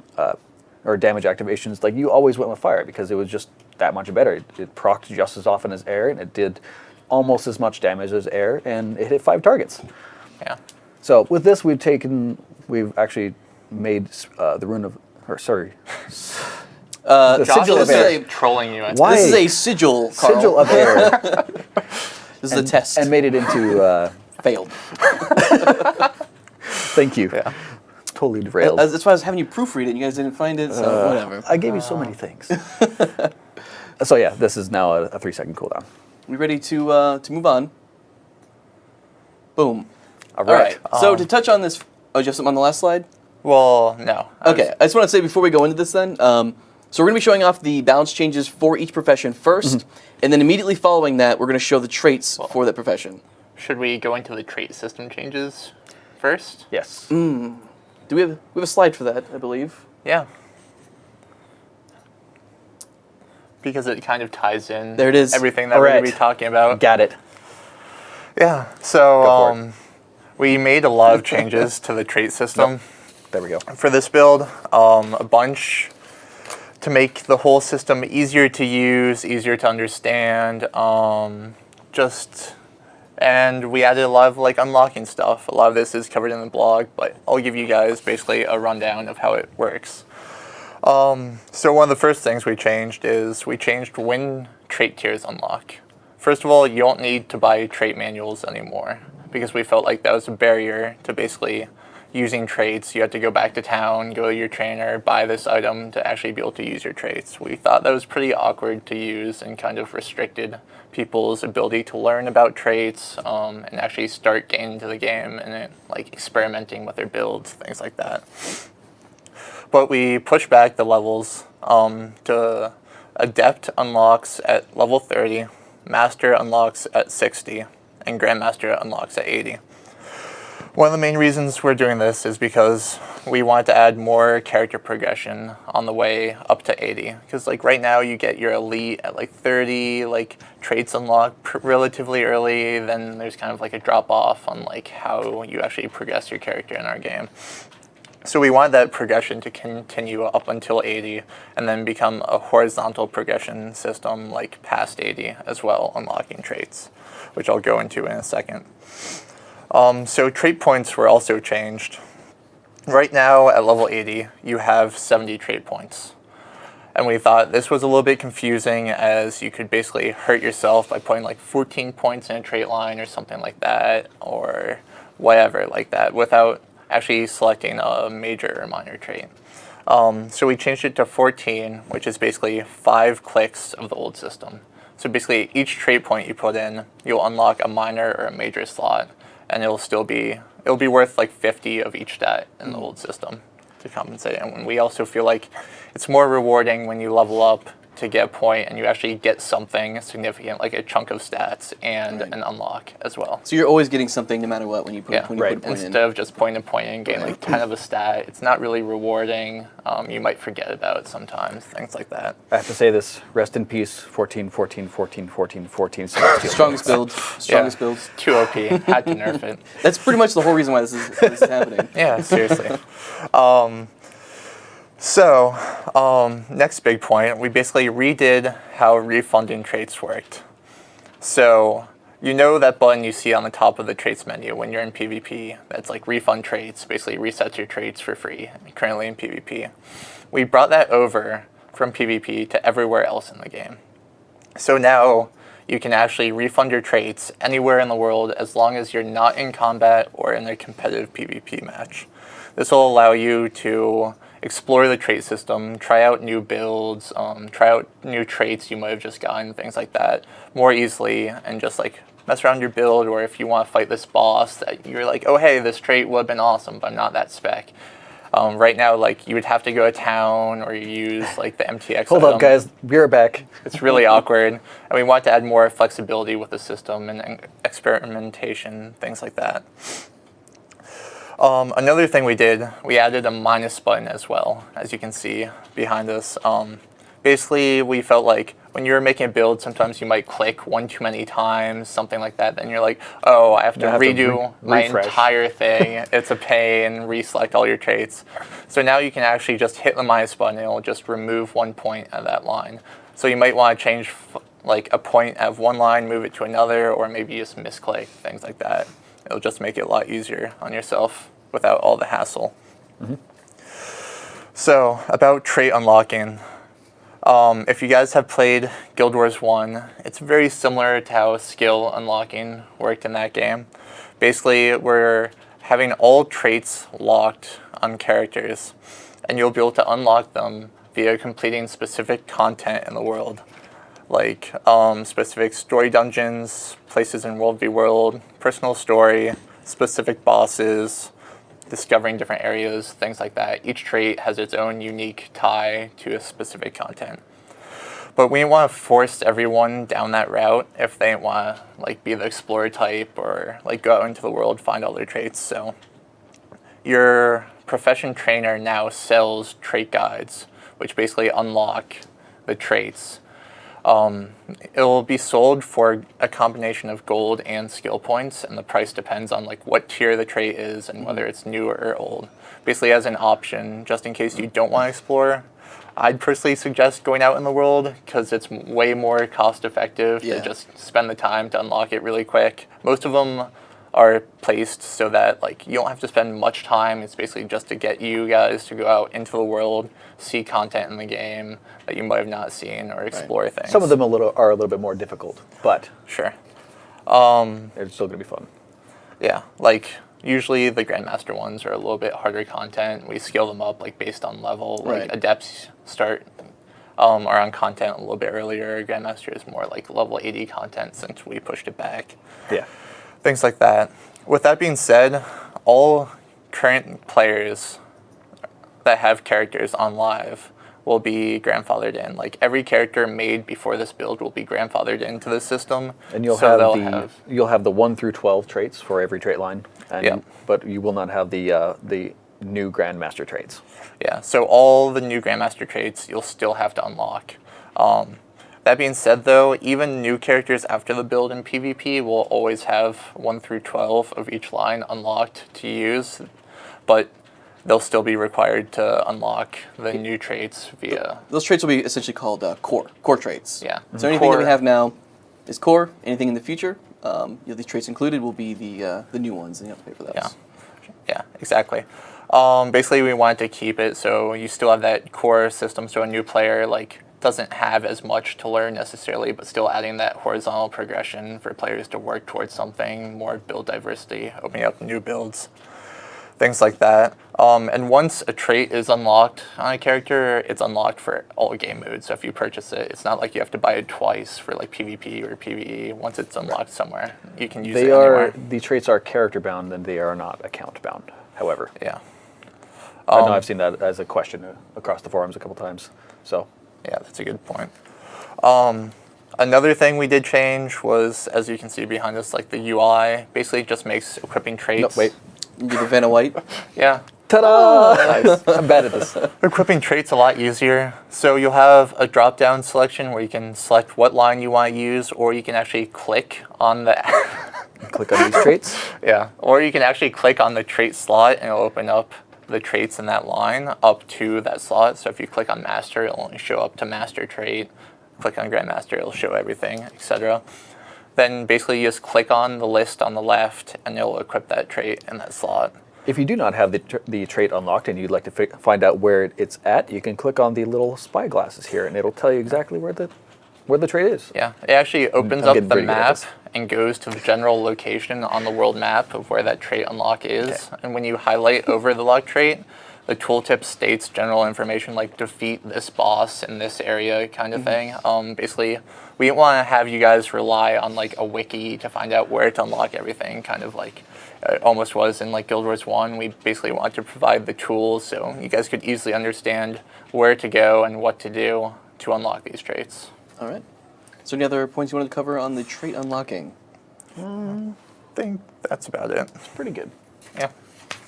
or damage activations, you always went with fire because it was just that much better. It procced just as often as air, and it did almost as much damage as air, and it hit 5 targets. Yeah. So with this, we've actually made the rune of, the Josh sigil is of air. trolling you. Why? This is a sigil, Karl. Sigil of air. This is a test. And made it into. Failed. Thank you. Yeah. Totally derailed. That's why I was having you proofread it, and you guys didn't find it, so whatever. I gave you so many things. So yeah, this is now a 3-second cooldown. We ready to move on? Boom. All All right. right. So to touch on this, oh, do you have something on the last slide? Well, no. Okay. I just want to say before we go into this then, so we're going to be showing off the balance changes for each profession first, and then immediately following that, we're going to show the traits for that profession. Should we go into the trait system changes first? Yes. Do we have a slide for that, I believe? Yeah. Because it kind of ties in. There it is. Everything that All we're right. going to be talking about. Got it. Yeah. Go So for it. we made a lot of changes to the trait system There we go. for this build. A bunch to make the whole system easier to use, easier to understand. And we added a lot of unlocking stuff. A lot of this is covered in the blog, but I'll give you guys basically a rundown of how it works. So one of the first things we changed is we changed when trait tiers unlock. First of all, you don't need to buy trait manuals anymore because we felt like that was a barrier to basically using traits. You had to go back to town, go to your trainer, buy this item to actually be able to use your traits. We thought that was pretty awkward to use and kind of restricted people's ability to learn about traits and actually start getting into the game and experimenting with their builds, things like that. But we pushed back the levels to Adept unlocks at level 30, Master unlocks at 60, and Grandmaster unlocks at 80. One of the main reasons we're doing this is because we wanted to add more character progression on the way up to 80. Because right now you get your elite at 30, traits unlock relatively early, then there's kind of a drop off on how you actually progress your character in our game. So we want that progression to continue up until 80 and then become a horizontal progression system like past 80 as well, unlocking traits, which I'll go into in a second. So trait points were also changed. Right now at level 80, you have 70 trait points. And we thought this was a little bit confusing as you could basically hurt yourself by putting like 14 points in a trait line or something like that, or whatever like that, without actually selecting a major or minor trait. So we changed it to 14, which is basically 5 clicks of the old system. So basically each trait point you put in, you'll unlock a minor or a major slot, and it'll be worth like 50 of each stat in the old system to compensate. And we also feel like it's more rewarding when you level up to get a point and you actually get something significant, like a chunk of stats and an unlock as well. So you're always getting something no matter what when you put, when you put a point Instead of just point and getting like 10 of a stat, it's not really rewarding. You might forget about it sometimes, things like that. I have to say this, rest in peace, 14, 14, 14, 14, 14. Celestial. Strongest build. Strongest builds. Too OP. Had to nerf it. That's pretty much the whole reason why this is happening. Yeah, seriously. Next big point, we basically redid how refunding traits worked. So, you know that button you see on the top of the traits menu when you're in PvP, that's like refund traits, basically resets your traits for free, currently in PvP. We brought that over from PvP to everywhere else in the game. So now, you can actually refund your traits anywhere in the world as long as you're not in combat or in a competitive PvP match. This will allow you to explore the trait system, try out new builds, try out new traits you might have just gotten, things like that, more easily, and just like mess around your build, or if you want to fight this boss that you're like, oh hey, this trait would have been awesome, but I'm not that spec. Right now, like, you would have to go to town or you use like the MTX Hold up, guys, be right back. It's really awkward, and we want to add more flexibility with the system and experimentation, things like that. Another thing we did, we added a minus button as well, as you can see behind us. Basically, we felt like when you're making a build, sometimes you might click one too many times, something like that. Then you're like, oh, I have to redo my entire thing. It's a pain, reselect all your traits. So now you can actually just hit the minus button, and it'll just remove 1 point of that line. So you might want to change like a point of one line, move it to another, or maybe just misclick, things like that. It'll just make it a lot easier on yourself without all the hassle. So, about trait unlocking. If you guys have played Guild Wars 1, it's very similar to how skill unlocking worked in that game. Basically, we're having all traits locked on characters, and you'll be able to unlock them via completing specific content in the world. Like specific story dungeons, places in World v World, personal story, specific bosses, discovering different areas, things like that. Each trait has its own unique tie to a specific content. But we didn't want to force everyone down that route if they didn't want to like be the explorer type or like go out into the world, find all their traits. So your profession trainer now sells trait guides, which basically unlock the traits. It will be sold for a combination of gold and skill points, and the price depends on like what tier the trait is and whether it's new or old. Basically, as an option, just in case you don't want to explore, I'd personally suggest going out in the world because it's way more cost effective to just spend the time to unlock it really quick. Most of them are placed so that like you don't have to spend much time. It's basically just to get you guys to go out into the world, see content in the game that you might have not seen, or explore things. Some of them are a little bit more difficult, but sure, it's still gonna be fun. Yeah, like usually the Grandmaster ones are a little bit harder content. We scale them up like based on level. Like Adepts start are on content a little bit earlier. Grandmaster is more like level 80 content since we pushed it back. Yeah. Things like that. With that being said, all current players that have characters on live will be grandfathered in. Like every character made before this build will be grandfathered into the system. And you'll have the 1 through 12 traits for every trait line. And but you will not have the new Grandmaster traits. Yeah. So all the new Grandmaster traits you'll still have to unlock. That being said, though, even new characters after the build in PvP will always have 1 through 12 of each line unlocked to use, but they'll still be required to unlock the new traits via... Those traits will be essentially called core traits. Yeah. So anything that we have now is core. Anything in the future, these traits included, will be the new ones, and you have to pay for those. Yeah. Yeah, exactly. Basically, we wanted to keep it so you still have that core system, so a new player doesn't have as much to learn necessarily, but still adding that horizontal progression for players to work towards something, more build diversity, opening up new builds, things like that. And once a trait is unlocked on a character, it's unlocked for all game modes. So if you purchase it, it's not like you have to buy it twice for PvP or PvE. Once it's unlocked somewhere, you can use it anywhere. The traits are character bound and they are not account bound, however. Yeah. I know I've seen that as a question across the forums a couple times. So. Yeah, that's a good point. Another thing we did change was, as you can see behind us, the UI basically just makes equipping traits. No, wait. You do the Vanna White. Yeah. Ta-da! Nice. I'm bad at this. Equipping traits a lot easier. So you'll have a drop-down selection where you can select what line you want to use, or you can actually click on the... Click on these traits? Yeah. Or you can actually click on the trait slot and it'll open up the traits in that line up to that slot. So if you click on master, it'll only show up to master trait. Click on grandmaster, it'll show everything, etc. Then basically you just click on the list on the left and it'll equip that trait in that slot. If you do not have the trait unlocked and you'd like to find out where it's at, you can click on the little spy glasses here and it'll tell you exactly where the trait is. Yeah, it actually opens up the map and goes to the general location on the world map of where that trait unlock is. Okay. And when you highlight over the lock trait, the tooltip states general information like defeat this boss in this area kind of thing. Basically, we didn't want to have you guys rely on a wiki to find out where to unlock everything, kind of like it almost was in Guild Wars 1. We basically wanted to provide the tools so you guys could easily understand where to go and what to do to unlock these traits. All right. So any other points you wanted to cover on the trait unlocking? I think that's about it. It's pretty good. Yeah.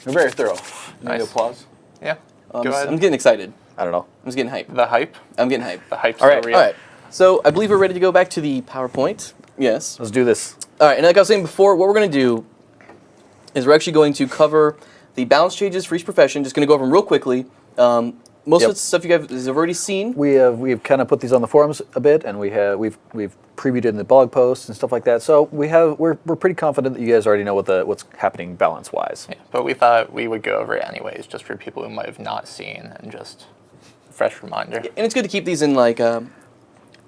You're very thorough. Nice. Applause? Yeah. Go ahead. I'm getting excited. I don't know. I'm just getting hyped. The hype? I'm getting hyped. The hype's all right, so real. All right. So I believe we're ready to go back to the PowerPoint. Yes. Let's do this. All right. And like I was saying before, what we're going to do is we're actually going to cover the balance changes for each profession. Just going to go over them real quickly. Most of the stuff you guys have already seen. We've kind of put these on the forums a bit, and we've previewed it in the blog posts and stuff like that. So we're pretty confident that you guys already know what's happening balance wise. Yeah, but we thought we would go over it anyways, just for people who might have not seen, and just a fresh reminder. Yeah, and it's good to keep these in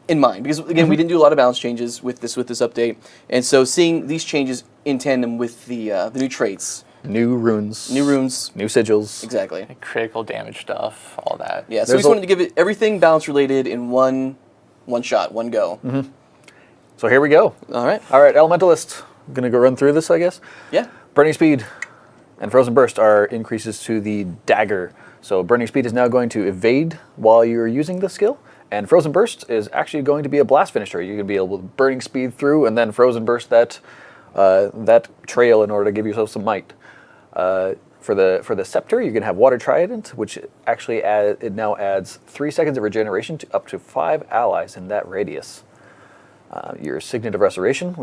in mind because again we didn't do a lot of balance changes with this update, and so seeing these changes in tandem with the new traits. New runes. New runes. New sigils. Exactly. Critical damage stuff, all that. Yeah, so we just wanted to give it everything balance related in one shot, one go. Mm-hmm. So here we go. All right. All right, Elementalist. I'm going to go run through this, I guess. Yeah. Burning Speed and Frozen Burst are increases to the dagger. So Burning Speed is now going to evade while you're using the skill. And Frozen Burst is actually going to be a blast finisher. You're going to be able to Burning Speed through and then Frozen Burst that trail in order to give yourself some might. For the Scepter, you can have Water Trident, which actually it now adds 3 seconds of regeneration to up to 5 allies in that radius. Your Signet of Restoration,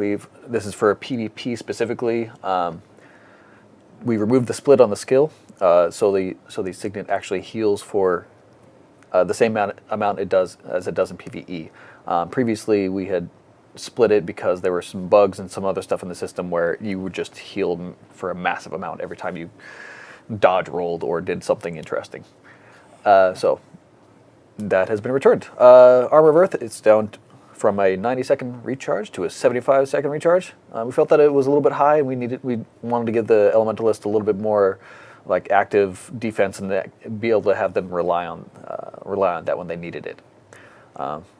this is for PvP specifically. We removed the split on the skill, so the Signet actually heals for the same amount it does as it does in PvE. Previously, we had split it because there were some bugs and some other stuff in the system where you would just heal for a massive amount every time you dodge rolled or did something interesting. So that has been returned. Armor of Earth, it's down from a 90-second recharge to a 75-second recharge. We felt that it was a little bit high, and we wanted to give the Elementalist a little bit more active defense and be able to have them rely on that when they needed it.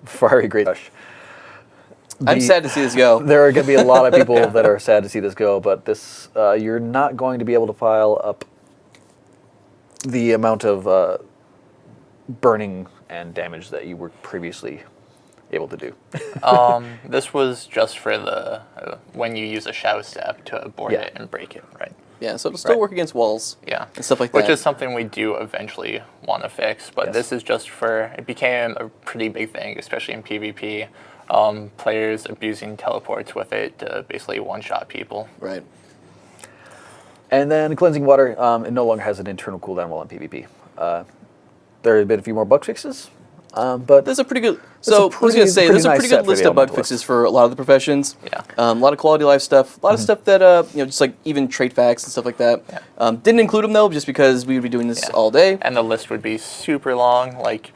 Fiery Great Rush. I'm sad to see this go. There are going to be a lot of people that are sad to see this go, but this you're not going to be able to pile up the amount of burning and damage that you were previously able to do. This was just for the when you use a shadow step to abort it and break it, right? Yeah, so it'll still work against walls. Yeah, and stuff like that. Which is something we do eventually want to fix, but this is just it became a pretty big thing, especially in PvP. Players abusing teleports with it to basically one-shot people. Right. And then Cleansing Water, it no longer has an internal cooldown while in PvP. There have been a few more bug fixes, but There's a pretty good. So I was gonna say there's a pretty good list of bug fixes for a lot of the professions. Yeah. A lot of quality of life stuff. A lot of stuff that just like even trait facts and stuff like that. Yeah. Didn't include them though, just because we would be doing this all day. And the list would be super long. Like,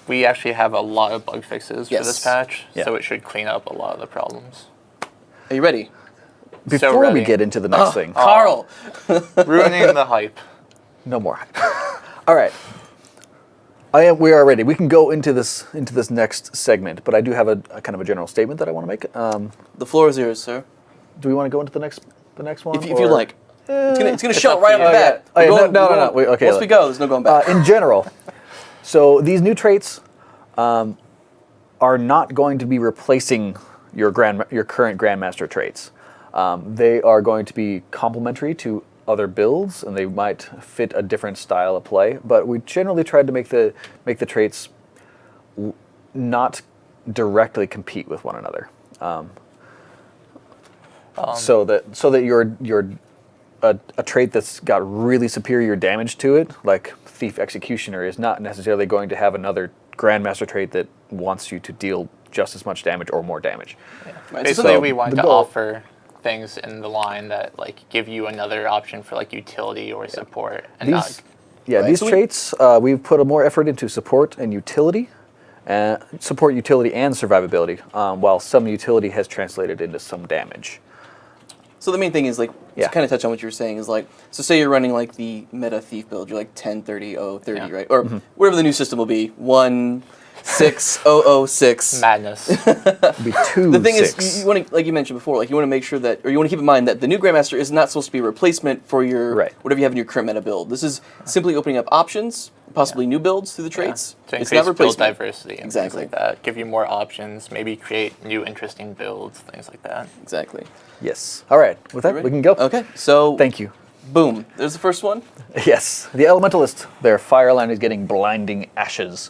we actually have a lot of bug fixes for this patch, so it should clean up a lot of the problems. Are you ready? Before we get into the next thing, Karl. Ruining the hype. no more. All right. We are ready. We can go into this next segment, but I do have a kind of a general statement that I want to make. The floor is yours, sir. Do we want to go into the next one? If you like. It's gonna show right off the bat. No. Okay. Once we go, there's no going back. In general, so these new traits are not going to be replacing your current Grandmaster traits. They are going to be complementary to other builds, and they might fit a different style of play. But we generally tried to make the traits not directly compete with one another, so that you're a trait that's got really superior damage to it, like Thief Executioner, is not necessarily going to have another Grandmaster trait that wants you to deal just as much damage or more damage. Yeah. Right, Basically, we want to offer things in the line that like give you another option for like utility or support, and these traits we've put a more effort into support and utility, support, utility, and survivability, while some utility has translated into some damage. So the main thing is, like, to kind of touch on what you were saying, is like, so say you're running like the meta thief build, you're like 10, 30, 0, 30, right? Or whatever the new system will be, 1, 6, 0, 6. Madness. Be 2, The thing 6. is, you want to, like you mentioned before, like you want to make sure that, or you want to keep in mind that the new Grandmaster is not supposed to be a replacement for your whatever you have in your current meta build. This is simply opening up options, possibly new builds through the traits. To it's increase not build replacement. diversity and Exactly. things like that. Give you more options, maybe create new interesting builds, things like that. Exactly. Yes. All right. With that, we can go. Okay. So Thank you. boom. There's the first one. Yes. The Elementalist, their fire line is getting Blinding Ashes,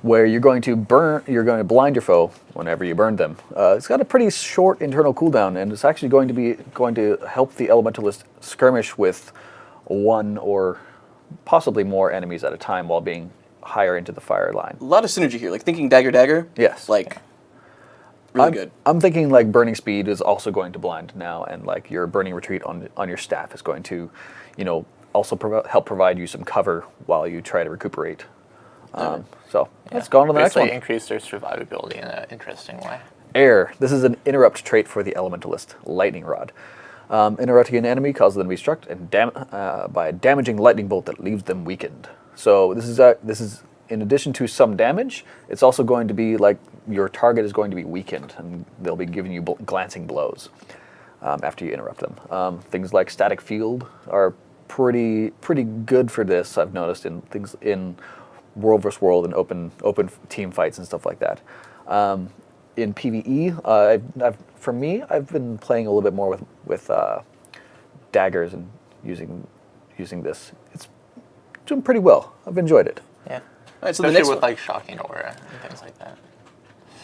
where you're going to blind your foe whenever you burn them. It's got a pretty short internal cooldown, and it's actually going to help the Elementalist skirmish with one or possibly more enemies at a time while being higher into the fire line. A lot of synergy here. Like thinking dagger. Yes. Like really good. I'm thinking like Burning Speed is also going to blind now, and like your Burning Retreat on your staff is going to, also help provide you some cover while you try to recuperate. So let's go on to the next one. Increase their survivability in an interesting way. Air. This is an interrupt trait for the Elementalist, Lightning Rod. Interrupting an enemy causes them to be struck by a damaging lightning bolt that leaves them weakened. So this is in addition to some damage, it's also going to be like your target is going to be weakened, and they'll be giving you glancing blows after you interrupt them. Things like Static Field are pretty good for this. I've noticed in things in World vs. World and open team fights and stuff like that. In PvE, I've been playing a little bit more with daggers and using this. It's doing pretty well. I've enjoyed it. Yeah. All right, so Especially the next with one. like Shocking Aura and things like that.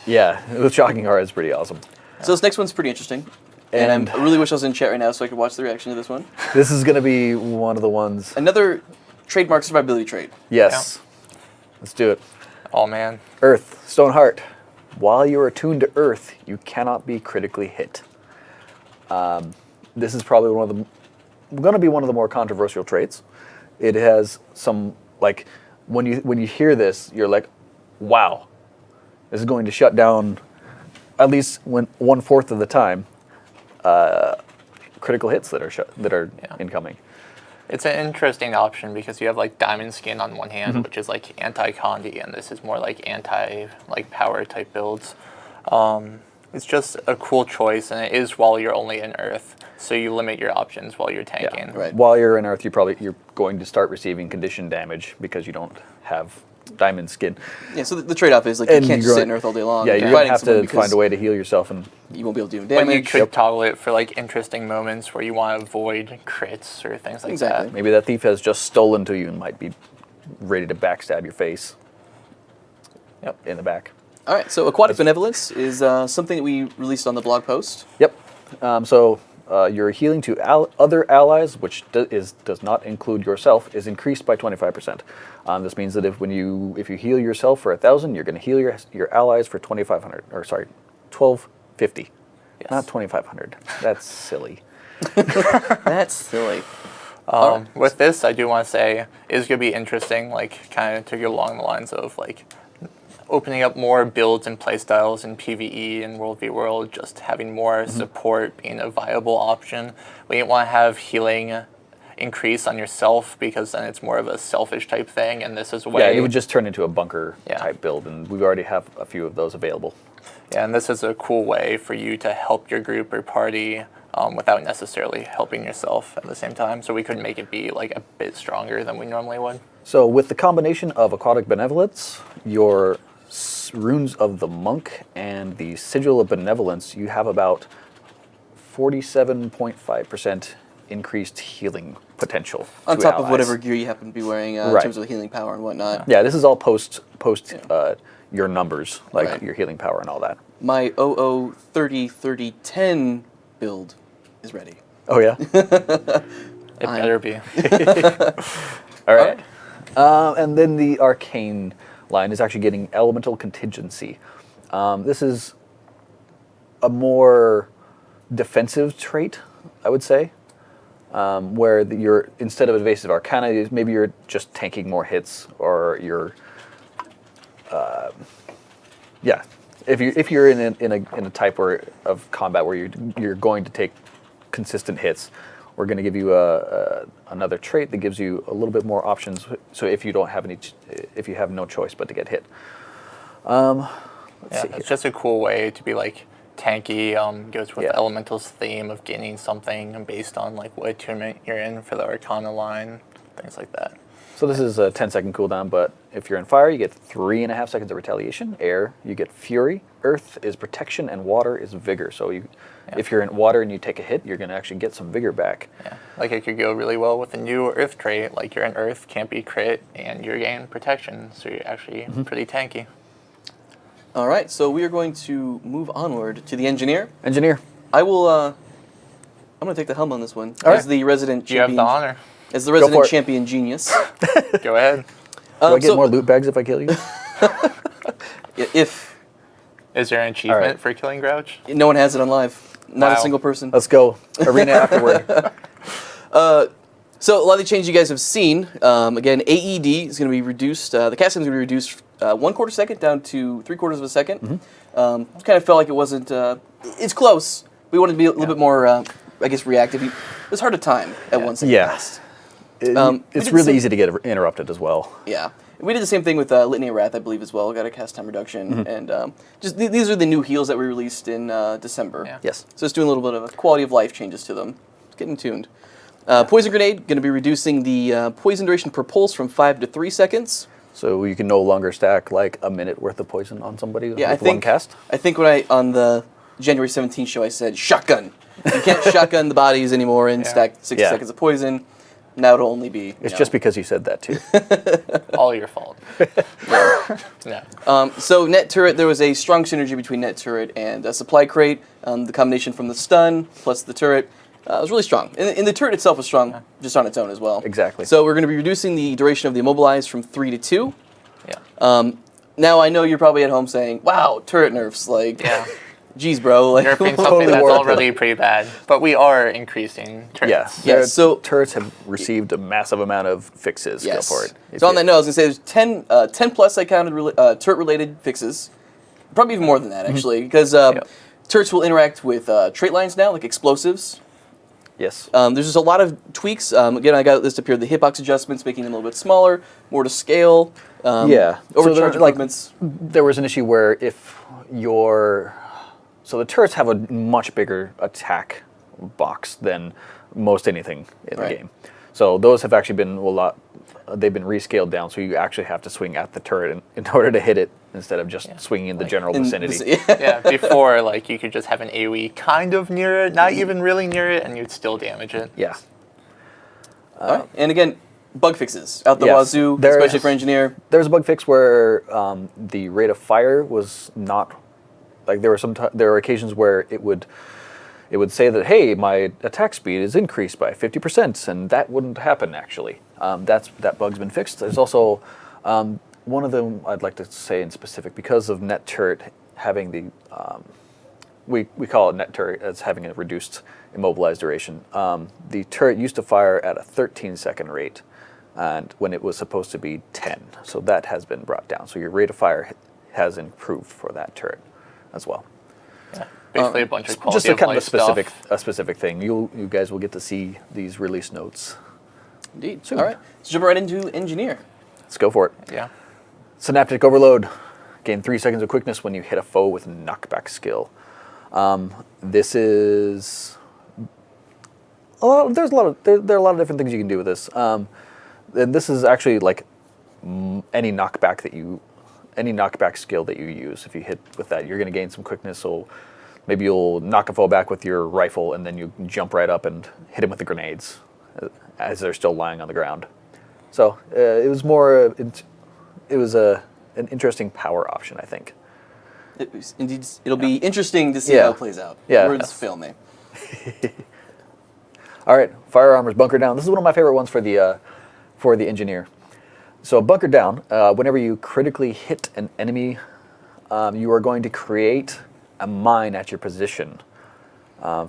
Yeah, the Shocking Aura is pretty awesome. So this next one's pretty interesting. And I really wish I was in chat right now so I could watch the reaction to this one. This is going to be one of the ones. Another trademark survivability trait. Yes. Let's do it. Oh man. Earth, Stoneheart. While you are attuned to Earth, you cannot be critically hit. This is probably going to be one of the more controversial traits. It has some, like, when you hear this, you're like, wow, this is going to shut down, at least 1/4 of the time, critical hits that are incoming. It's an interesting option because you have like Diamond Skin on one hand, which is like anti-Condi, and this is more like power type builds. It's just a cool choice, and it is while you're only in Earth, so you limit your options while you're tanking. Right. While you're in Earth, you're going to start receiving condition damage because you don't have Diamond Skin. Yeah, so the trade-off is like you can't just sit in Earth all day long. Yeah, you're going to have to find a way to heal yourself, and you won't be able to do damage. But you could toggle it for like interesting moments where you want to avoid crits or things like that. Maybe that thief has just stolen to you and might be ready to backstab your face. Yep. In the back. All right, so Aquatic Benevolence is something that we released on the blog post. Yep. So your healing to other allies, which does not include yourself, is increased by 25%. This means that if you heal yourself for 1,000, you're going to heal your allies for 2,500, or sorry, 1,250, Yes. not 2,500. That's silly. That's silly. With this, I do want to say it's going to be interesting, like kind of to go along the lines of like opening up more builds and playstyles in PvE and World v World, just having more support being a viable option. We didn't want to have healing increase on yourself because then it's more of a selfish type thing, and this is a way... Yeah, it would just turn into a bunker type build, and we already have a few of those available. Yeah, and this is a cool way for you to help your group or party without necessarily helping yourself at the same time, so we could make it be like a bit stronger than we normally would. So with the combination of Aquatic Benevolence, your Runes of the Monk, and the Sigil of Benevolence, you have about 47.5% increased healing potential. On to top of allies. whatever gear you happen to be wearing in terms of healing power and whatnot. Yeah, this is all post your numbers, like your healing power and all that. My 00303010 build is ready. Oh yeah? It better be. All right. And then the Arcane line is actually getting Elemental Contingency. This is a more defensive trait, I would say, where you're, instead of Evasive Arcana, maybe you're just tanking more hits, or you're, if you're in a type of combat where you're going to take consistent hits, we're going to give you another trait that gives you a little bit more options. So if you don't have if you have no choice but to get hit. Let's see here. It's just a cool way to be like tanky. Goes with the Elemental's theme of gaining something based on like what attunement you're in for the Arcana line, things like that. So this is a 10-second cooldown, but if you're in fire, you get 3.5 seconds of retaliation. Air, you get fury. Earth is protection, and water is vigor. So if you're in water and you take a hit, you're going to actually get some vigor back. Yeah, like it could go really well with the new Earth trait. Like you're in Earth, can't be crit, and you're gaining protection, so you're actually pretty tanky. All right, so we are going to move onward to the Engineer. Engineer. I will. I'm going to take the helm on this one as the resident You have champion. the honor. As the resident champion genius. Go ahead. Do I get more loot bags if I kill you? If Is there an achievement for killing Grouch? no one has it on live, not a Wow. single person. Let's go. Arena afterward. So a lot of the changes you guys have seen. Again, AED is going to be reduced. The cast time is going to be reduced 1/4 second down to 3/4 of a second. Kind of felt like it wasn't. It's close. We wanted to be a little bit more, I guess, reactive. It was hard to time at 1 second. Yeah. Cast. It's really easy to get interrupted as well. Yeah. We did the same thing with Litany of Wrath, I believe, as well. Got a cast time reduction. And just these are the new heals that we released in December. Yeah. Yes. So it's doing a little bit of quality of life changes to them. It's getting tuned. Poison Grenade, going to be reducing the poison duration per pulse from 5 to 3 seconds. So you can no longer stack like a minute worth of poison on somebody with one cast? I think when on the January 17th show, I said, shotgun. You can't shotgun the bodies anymore and stack 60 seconds of poison. Now it'll only be... It's just because you said that, too. All your fault. No. So Net Turret, there was a strong synergy between Net Turret and Supply Crate. The combination from the stun plus the turret was really strong. And the turret itself was strong just on its own as well. Exactly. So we're going to be reducing the duration of the Immobilize from 3 to 2. Yeah. Now I know you're probably at home saying, wow, turret nerfs. Like, geez, bro. Like, Nerfing something that's already pretty bad. But we are increasing turrets. Yeah, so turrets have received a massive amount of fixes. Yes. Go for it. So on that note, I was going to say there's 10 plus I counted turret-related fixes. Probably even more than that, actually, because turrets will interact with trait lines now, like explosives. Yes. There's just a lot of tweaks. Again, I got this up here, the hitbox adjustments, making them a little bit smaller, more to scale. Overcharge improvements. There was an issue where if so the turrets have a much bigger attack box than most anything in the game. So those have actually been they've been rescaled down, so you actually have to swing at the turret in order to hit it instead of just swinging in the general vicinity. Before, like, you could just have an AoE kind of near it, not even really near it, and you'd still damage it. Yeah. And again, bug fixes out the wazoo, especially for Engineer. There's a bug fix where the rate of fire was not, like there were occasions where it would say that, hey, my attack speed is increased by 50%, and that wouldn't happen actually. That bug's been fixed. There's also one of them I'd like to say in specific, because of net turret having the we call it net turret as having a reduced immobilized duration. The turret used to fire at a 13-second rate, and when it was supposed to be 10. So that has been brought down. So your rate of fire has improved for that turret as well. Yeah. Basically, a bunch of quality just a of kind of life a specific thing. You guys will get to see these release notes. Indeed. Soon. All right. Let's jump right into engineer. Let's go for it. Yeah. Synaptic overload. Gain 3 seconds of quickness when you hit a foe with knockback skill. This is there are a lot of different things you can do with this. And this is actually like any knockback skill that you use. If you hit with that, you're going to gain some quickness. So maybe you'll knock a foe back with your rifle, and then you jump right up and hit him with the grenades as they're still lying on the ground. So it was more. It was an interesting power option, I think. Indeed, it'll be interesting to see how it plays out. Yeah. Words fail me. All right, fire armor's bunker down. This is one of my favorite ones for the engineer. So bunker down. Whenever you critically hit an enemy, you are going to create a mine at your position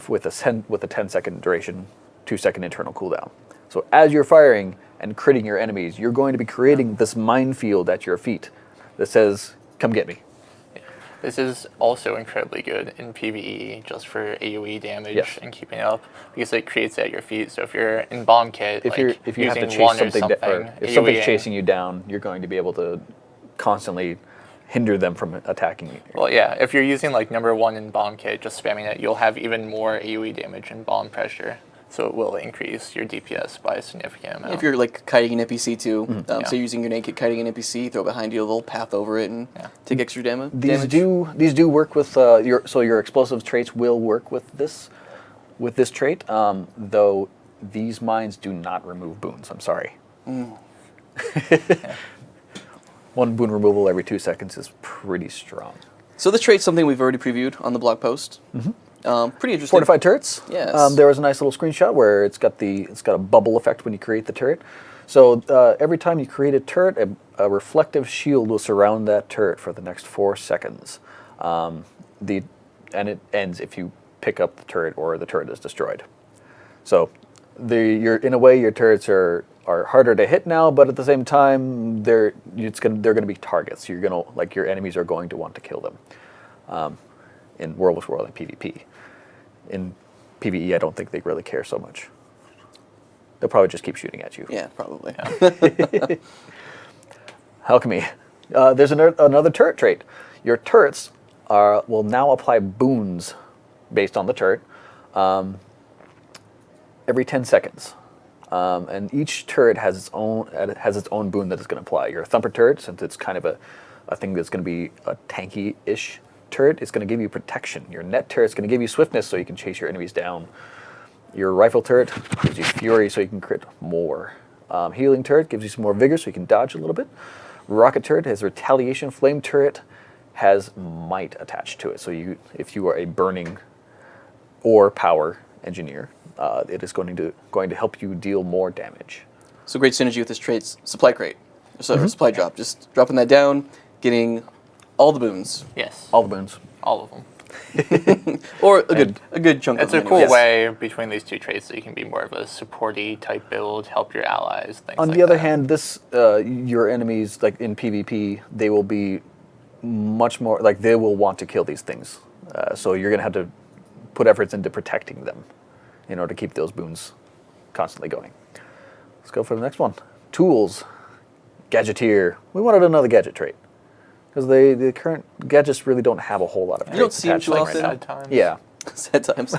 with a 10-second duration, 2-second internal cooldown. So as you're firing and critting your enemies, you're going to be creating this minefield at your feet that says, "Come get me." This is also incredibly good in PvE, just for AoE damage and keeping up, because it creates it at your feet. So if you're in bomb kit, if you have to chase something, if something's chasing you down, you're going to be able to constantly hinder them from attacking you. Well, yeah, if you're using like #1 in bomb kit, just spamming it, you'll have even more AoE damage and bomb pressure. So it will increase your DPS by a significant amount. If you're like kiting an NPC too, so you're using grenade kit kiting an NPC, throw it behind you, a little path over it, and take extra damage. These do work with your explosive traits will work with this trait, though these mines do not remove boons. I'm sorry. One boon removal every 2 seconds is pretty strong. So this trait's something we've already previewed on the blog post. Pretty interesting. Fortified turrets. Yes. There was a nice little screenshot where it's got a bubble effect when you create the turret. So every time you create a turret, a reflective shield will surround that turret for the next 4 seconds. And it ends if you pick up the turret or the turret is destroyed. So in a way your turrets are harder to hit now, but at the same time they're going to be targets. Your enemies are going to want to kill them. In World vs. World and PvP. In PvE, I don't think they really care so much. They'll probably just keep shooting at you. Yeah, probably. Alchemy. There's another turret trait. Your turrets will now apply boons based on the turret every 10 seconds. And each turret has its own boon that it's going to apply. Your thumper turret, since it's kind of a thing that's going to be a tanky-ish turret, is going to give you protection. Your net turret is going to give you swiftness so you can chase your enemies down. Your rifle turret gives you fury so you can crit more. Healing turret gives you some more vigor so you can dodge a little bit. Rocket turret has retaliation. Flame turret has might attached to it. So if you are a burning or power engineer, it is going to help you deal more damage. So great synergy with this trait's supply crate. So supply drop. Just dropping that down, getting all the boons. Yes. All the boons. All of them. Or a good chunk of them. It's a cool way between these two traits that you can be more of a supporty type build, help your allies, things like that. On the other hand, your enemies, like in PvP, they will be much more, like they will want to kill these things. So you're going to have to put efforts into protecting them in order to keep those boons constantly going. Let's go for the next one. Tools. Gadgeteer. We wanted another gadget trait. Because the current gadgets really don't have a whole lot of. You don't see them too often. Sad times. Yeah, sad times.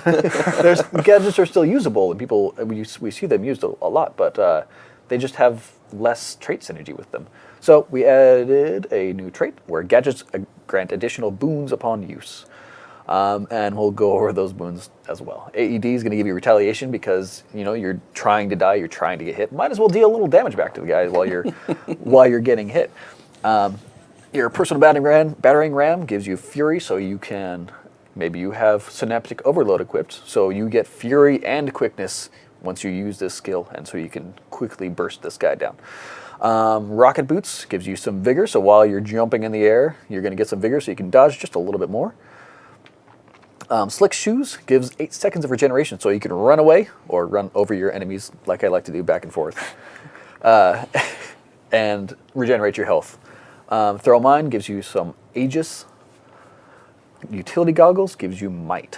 Gadgets are still usable, and we see them used a lot, but they just have less trait synergy with them. So we added a new trait where gadgets grant additional boons upon use, and we'll go over those boons as well. AED is going to give you retaliation because you're trying to die, you're trying to get hit. Might as well deal a little damage back to the guy while you're getting hit. Your personal battering ram gives you fury, so you can Maybe you have Synaptic Overload equipped, so you get Fury and Quickness once you use this skill, and so you can quickly burst this guy down. Rocket Boots gives you some vigor, so while you're jumping in the air, you're going to get some vigor, so you can dodge just a little bit more. Slick Shoes gives 8 seconds of regeneration, so you can run away or run over your enemies, like I like to do back and forth, and regenerate your health. Throw Mine gives you some Aegis. Utility Goggles gives you Might.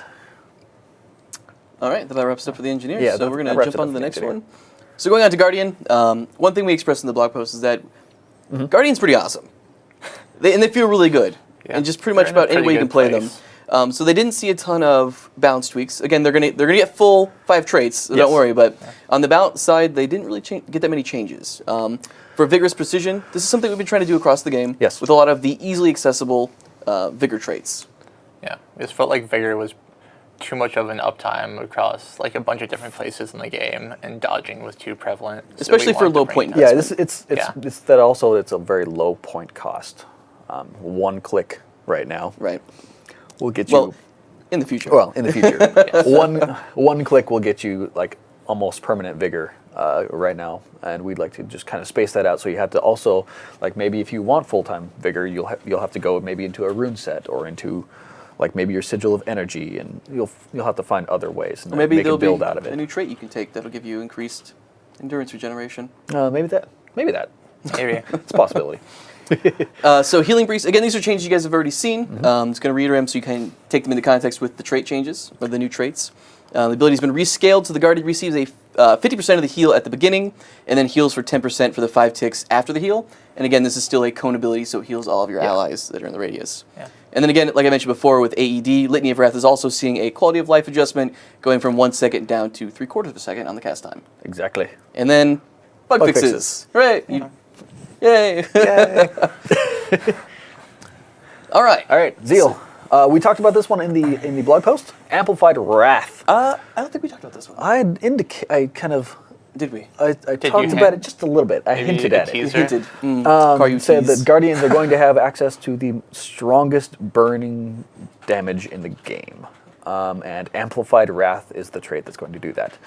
All right, that wraps it up for the engineers. Yeah, so we're going that to wraps jump it up on to for the the next engineer. one. So going on to Guardian, one thing we expressed in the blog post is that Guardian's pretty awesome. They feel really good, Yeah, and just pretty much they're in a about any pretty way you can good play place. them. So they didn't see a ton of bounce tweaks. Again, they're gonna get full 5 traits, so Yes. don't worry. But on the bounce side, they didn't really get that many changes. For Vigorous Precision, this is something we've been trying to do across the game. Yes. With a lot of the easily accessible Vigor traits. Yeah, it just felt like Vigor was too much of an uptime across like a bunch of different places in the game, and dodging was too prevalent. So we Especially for wanted to low bring point it down. Yeah, investment. it's that also it's a very low point cost. 1 click right now Right. will get you. Well, in the future. Well, in the future, one click will get you like almost permanent vigor right now, and we'd like to just kind of space that out. So you have to also like maybe if you want full-time vigor, you'll have to go maybe into a rune set or into like maybe your sigil of energy, and you'll have to find other ways and Or maybe make there'll a build be out of a it. new trait you can take that'll give you increased endurance regeneration. Maybe that. Maybe. It's a possibility. So Healing Breeze, again, these are changes you guys have already seen. Just going to reiterate them so you can take them into context with the trait changes, or the new traits. The ability's been rescaled, so the Guardian receives a 50% of the heal at the beginning, and then heals for 10% for the 5 ticks after the heal. And again, this is still a cone ability, so it heals all of your allies that are in the radius. Yeah. And then again, like I mentioned before, with AED, Litany of Wrath is also seeing a quality of life adjustment, going from 1 second down to 3/4 of a second on the cast time. Exactly. And then bug fixes. Right. Yay. All right. All right, Zeal. We talked about this one in the blog post. Amplified Wrath. I don't think we talked about this one. I kind of Did we? I you talked hint? about it just a little bit. I Maybe hinted a at it. teaser? Hinted. Karl, you Said tease. that Guardians are going to have access to the strongest burning damage in the game, and Amplified Wrath is the trait that's going to do that.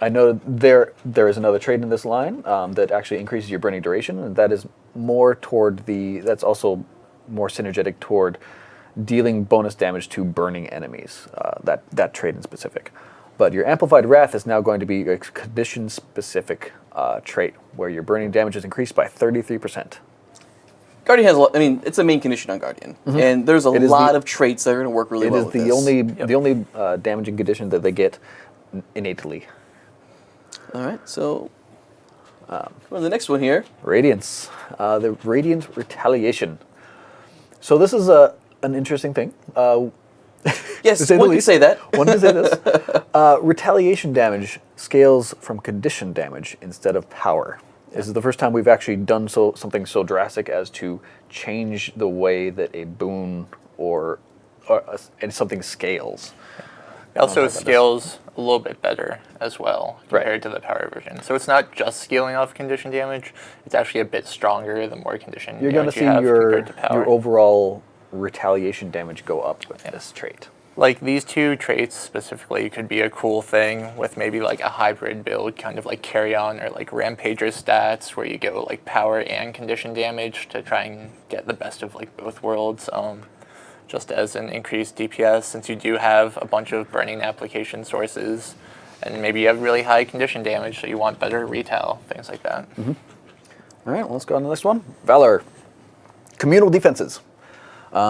I know there is another trait in this line that actually increases your burning duration, and that is more toward that's also more synergetic toward dealing bonus damage to burning enemies. That trait in specific. But your Amplified Wrath is now going to be a condition-specific trait, where your burning damage is increased by 33%. Guardian has a lot, I mean, it's a main condition on Guardian. And there's a It is lot of traits that are going to work really well with It is this. the only damaging condition that they get innately. All right, so go to the next one here. Radiance. The Radiant Retaliation. So this is an interesting thing. Yes, to say the one can least. say that. One can say this. Retaliation damage scales from condition damage instead of power. This is the first time we've actually done something so drastic as to change the way that a boon or something scales. It also scales a little bit better as well compared Right. to the power version. So it's not just scaling off condition damage; it's actually a bit stronger the more condition You're going to damage see you have your compared to power. overall retaliation damage go up with this trait. Like these two traits specifically could be a cool thing with maybe like a hybrid build, kind of like Carry On or like Rampager stats, where you go like power and condition damage to try and get the best of like both worlds. Just as an increased DPS, since you do have a bunch of burning application sources, and maybe you have really high condition damage, so you want better retail, things like that. All right, well, let's go on to the next one. Valor. Communal defenses.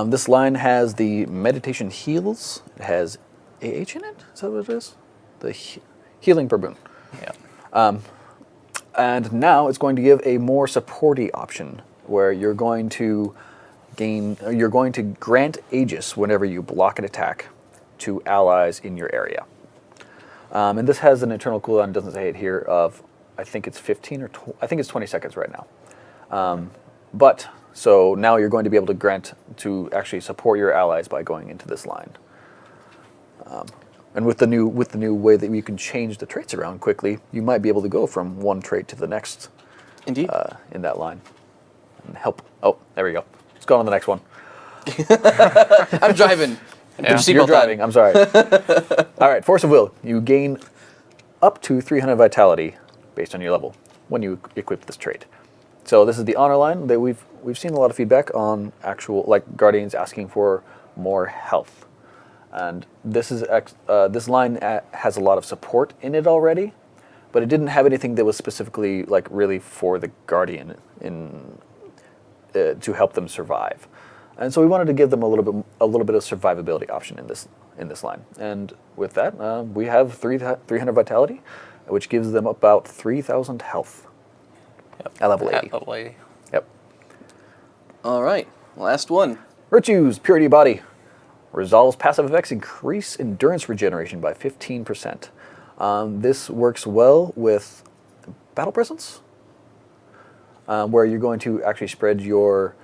This line has the Meditation Heals. It has AH in it? Is that what it is? The healing per boon. Yeah. And now it's going to give a more supporty option, where you're going to grant Aegis whenever you block an attack to allies in your area. And this has an internal cooldown, it doesn't say it here, of I think it's 15 or I think it's 20 seconds right now. So now you're going to be able to actually support your allies by going into this line. And with the new way that you can change the traits around quickly, you might be able to go from one trait to the next. Indeed. In that line, and help. Oh, there we go. Let's go on to the next one. I'm driving. Yeah. You're driving. I'm sorry. All right, Force of Will. You gain up to 300 vitality based on your level when you equip this trait. So this is the honor line that we've seen a lot of feedback on actual like Guardians asking for more health, and this is this line has a lot of support in it already, but it didn't have anything that was specifically like really for the Guardian in to help them survive, and so we wanted to give them a little bit of survivability option in this line, and with that we have 300 vitality, which gives them about 3,000 health. Yep. At level 80. At level 80. Yep. All right, last one. Virtues, Purity Body. Resolves passive effects increase endurance regeneration by 15%. This works well with Battle Presence, where you're going to actually spread your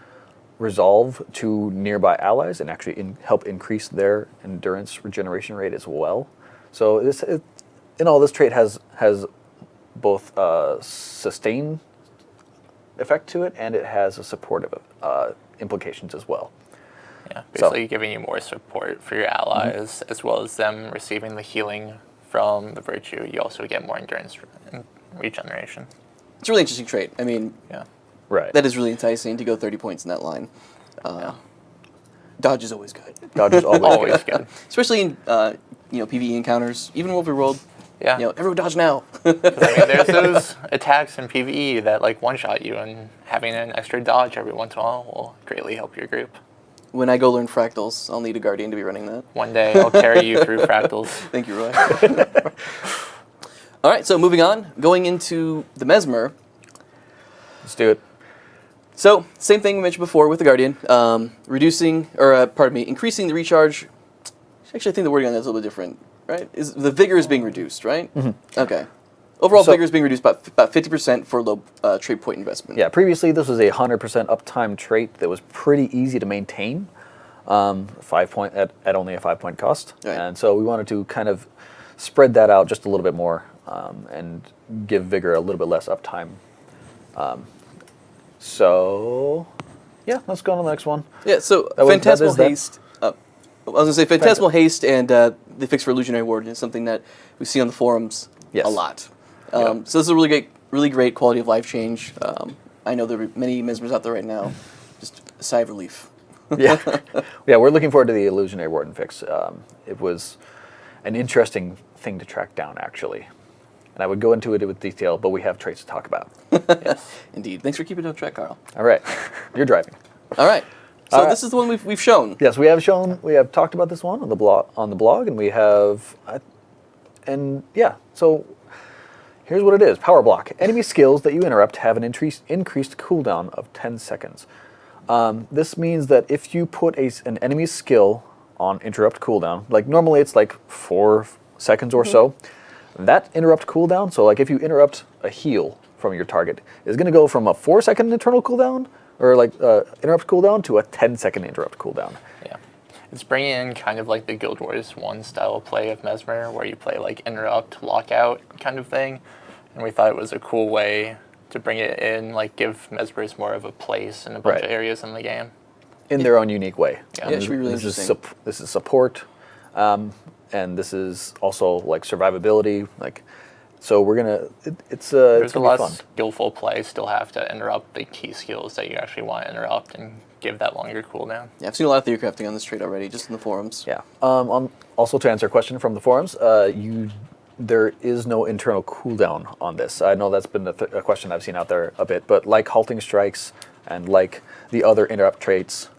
resolve to nearby allies and actually help increase their endurance regeneration rate as well. So this trait has both sustain effect to it, and it has a supportive implications as well. Yeah, basically giving you more support for your allies, as well as them receiving the healing from the virtue. You also get more endurance and regeneration. It's a really interesting trait. I mean, Yeah. Right. that is really enticing to go 30 points in that line. Dodge is always good, Dodge is always, Always good. especially in PvE encounters, even Wolf World. Yeah. Everyone dodge now. I mean, there's those attacks in PvE that like one-shot you, and having an extra dodge every once in a while will greatly help your group. When I go learn fractals, I'll need a Guardian to be running that. One day I'll carry you through fractals. Thank you, Roy. All right, so moving on, going into the Mesmer. Let's do it. So, same thing we mentioned before with the Guardian, increasing the recharge. Actually, I think the wording on that is a little bit different, right? The vigor is being reduced, right? Mm-hmm. Okay. Overall vigor is being reduced about 50% for low trait point investment. Yeah, previously this was a 100% uptime trait that was pretty easy to maintain, 5 point at only a 5 point cost, Right. and so we wanted to kind of spread that out just a little bit more and give vigor a little bit less uptime. So, yeah, let's go on to the next one. Yeah. So that Phantasmal is that. Haste. I was gonna say Phantasmal Haste and the fix for Illusionary Ward is something that we see on the forums Yes. a lot. So this is a really great quality of life change. I know there are many Mesmers out there right now. Just a sigh of relief. Yeah, we're looking forward to the Illusionary Warden fix. It was an interesting thing to track down, actually. And I would go into it with detail, but we have traits to talk about. Yes. Indeed. Thanks for keeping it on track, Karl. All right, you're driving. All right. So All right. this is the one we've shown. Yes, we have talked about this one on the blog, and we have, and yeah, so here's what it is. Power block. Enemy skills that you interrupt have an increased cooldown of 10 seconds. This means that if you put an enemy skill on interrupt cooldown, like normally it's like 4 seconds or so, that interrupt cooldown, so like if you interrupt a heal from your target, is going to go from a 4-second internal cooldown, or like interrupt cooldown, to a 10-second interrupt cooldown. Yeah. It's bringing in kind of like the Guild Wars 1 style of play of Mesmer, where you play like interrupt, lockout kind of thing. And we thought it was a cool way to bring it in, like give Mesmers more of a place in a bunch of areas in the game. In their own unique way. Yeah, it should be really interesting. This is support, and this is also like survivability. Like, so we're gonna. It's There's a gonna lot be of fun. skillful play. Still have to interrupt the key skills that you actually want to interrupt and give that longer cooldown. Yeah, I've seen a lot of theory crafting on this trait already, just in the forums. Yeah. Also, to answer a question from the forums, there is no internal cooldown on this. I know that's been a question I've seen out there a bit, but like halting strikes and like the other interrupt traits,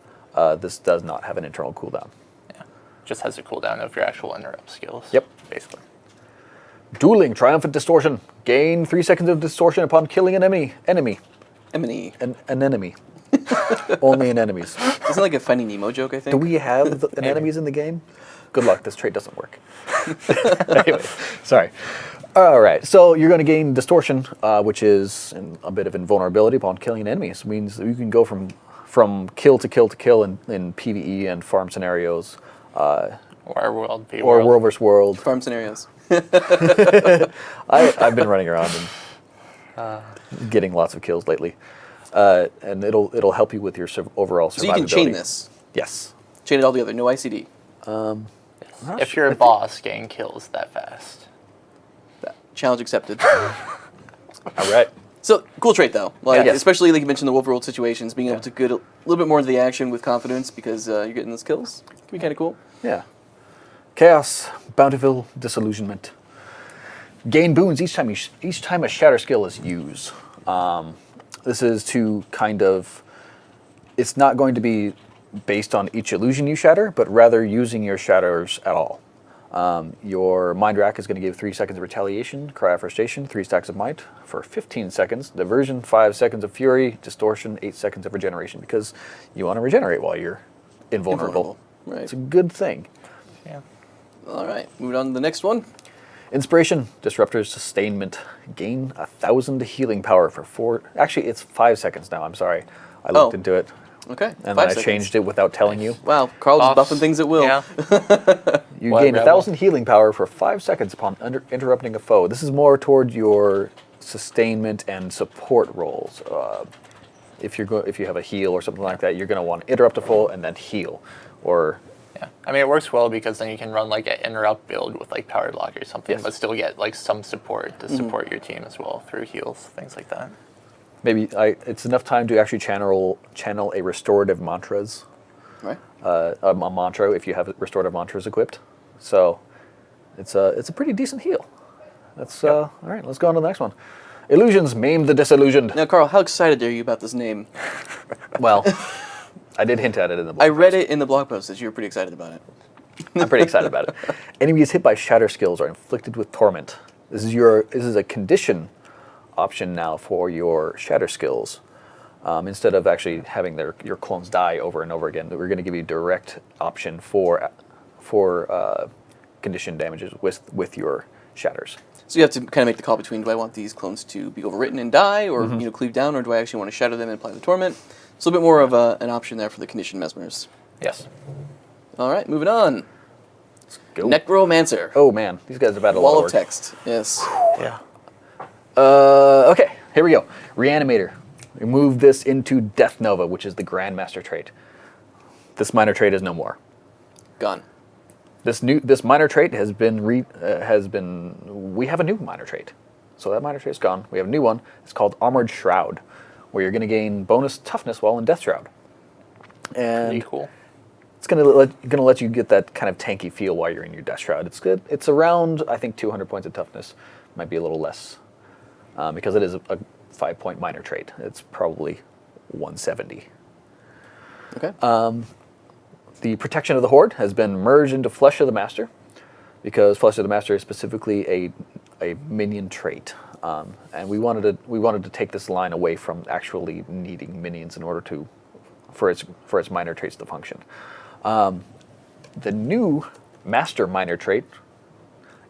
this does not have an internal cooldown. Yeah, just has a cooldown of your actual interrupt skills. Yep. Basically. Dueling, Triumphant Distortion. Gain 3 seconds of distortion upon killing an enemy. Emily. An enemy. Only in enemies. Isn't that like a Finding Nemo joke, I think? Do we have an enemies in the game? Good luck, this trait doesn't work. Anyway, sorry. All right, so you're going to gain Distortion, which is a bit of invulnerability upon killing an enemy. This means that you can go from kill to kill to kill in PvE and farm scenarios. Or world, or world versus world. Farm scenarios. I've been running around and getting lots of kills lately. And it'll help you with your overall survivability. So you can chain this. Yes. Chain it all together. No ICD. If you're a boss, getting kills that fast. Challenge accepted. All right. So, cool trait though. Like, Yes. especially like you mentioned the wolf world situations, being able to get a little bit more into the action with confidence because you're getting those kills. Can be kind of cool. Yeah. Chaos, bountiful disillusionment. Gain boons each time a shatter skill is used. This is to kind of. It's not going to be based on each illusion you shatter, but rather using your shatters at all. Your mind rack is going to give 3 seconds of retaliation, cry of frustration, 3 stacks of might for 15 seconds, diversion, 5 seconds of fury, distortion, 8 seconds of regeneration, because you want to regenerate while you're invulnerable. Right. It's a good thing. Yeah. All right. Moving on to the next one. Inspiration, Disruptor's Sustainment. Gain 1,000 healing power for 4. Actually, it's 5 seconds now. I'm sorry. I looked into it. Okay. And 5 then I seconds. changed it without telling you. Wow. Carl just Boss. buffing things at will. Yeah. You What gain rebel? 1,000 healing power for 5 seconds upon interrupting a foe. This is more toward your sustainment and support rolls. If you have a heal or something like that, you're going to want to interrupt a foe and then heal. Or Yeah. I mean, it works well because then you can run like an interrupt build with like power block or something, Yes. but still get like some support to support your team as well through heals, things like that. maybe it's enough time to actually channel a restorative mantras. Right. A mantra if you have restorative mantras equipped. So it's a pretty decent heal. That's all right. Let's go on to the next one. Illusions maim the disillusioned. Now, Carl, how excited are you about this name? Well, I did hint at it in the blog I read it in the blog post that you were pretty excited about it. I'm pretty excited about it. Enemies hit by shatter skills are inflicted with torment. This is a condition option now for your shatter skills. Instead of actually having your clones die over and over again, we're going to give you a direct option for condition damages with your shatters. So you have to kind of make the call between, do I want these clones to be overwritten and die, or cleave down, or do I actually want to shatter them and apply the torment? It's a little bit more of an option there for the conditioned mesmers. Yes. All right, moving on. Go. Necromancer. Oh man, these guys have had a lot Wall of of work. text. Yes. Yeah. Okay, here we go. Reanimator. We move this into Death Nova, which is the Grandmaster trait. This minor trait is no more. Gone. This minor trait has been we have a new minor trait. So that minor trait's gone. We have a new one. It's called Armored Shroud, where you're going to gain bonus toughness while in Death Shroud. And Pretty cool. it's going to let you get that kind of tanky feel while you're in your Death Shroud. It's good. It's around, I think, 200 points of toughness. Might be a little less because it is a 5-point minor trait. It's probably 170. Okay. The Protection of the Horde has been merged into Flesh of the Master, because Flesh of the Master is specifically a minion trait, and we wanted to take this line away from actually needing minions in order for its minor traits to function. The new Master minor trait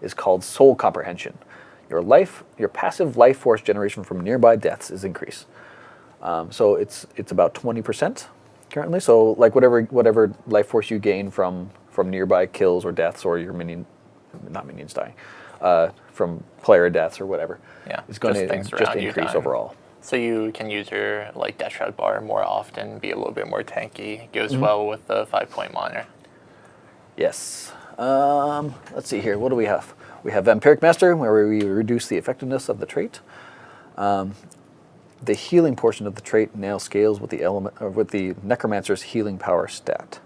is called Soul Comprehension. Your passive life force generation from nearby deaths is increased. So it's about 20%. Currently, so like whatever life force you gain from nearby kills or deaths, or your not minions dying, from player deaths or whatever, it's going to just increase overall. So you can use your like Death Shroud bar more often, be a little bit more tanky. It goes well with the 5-point minor. Yes. Let's see here. What do we have? We have Vampiric Master, where we reduce the effectiveness of the trait. The healing portion of the trait now scales with the Necromancer's healing power stat.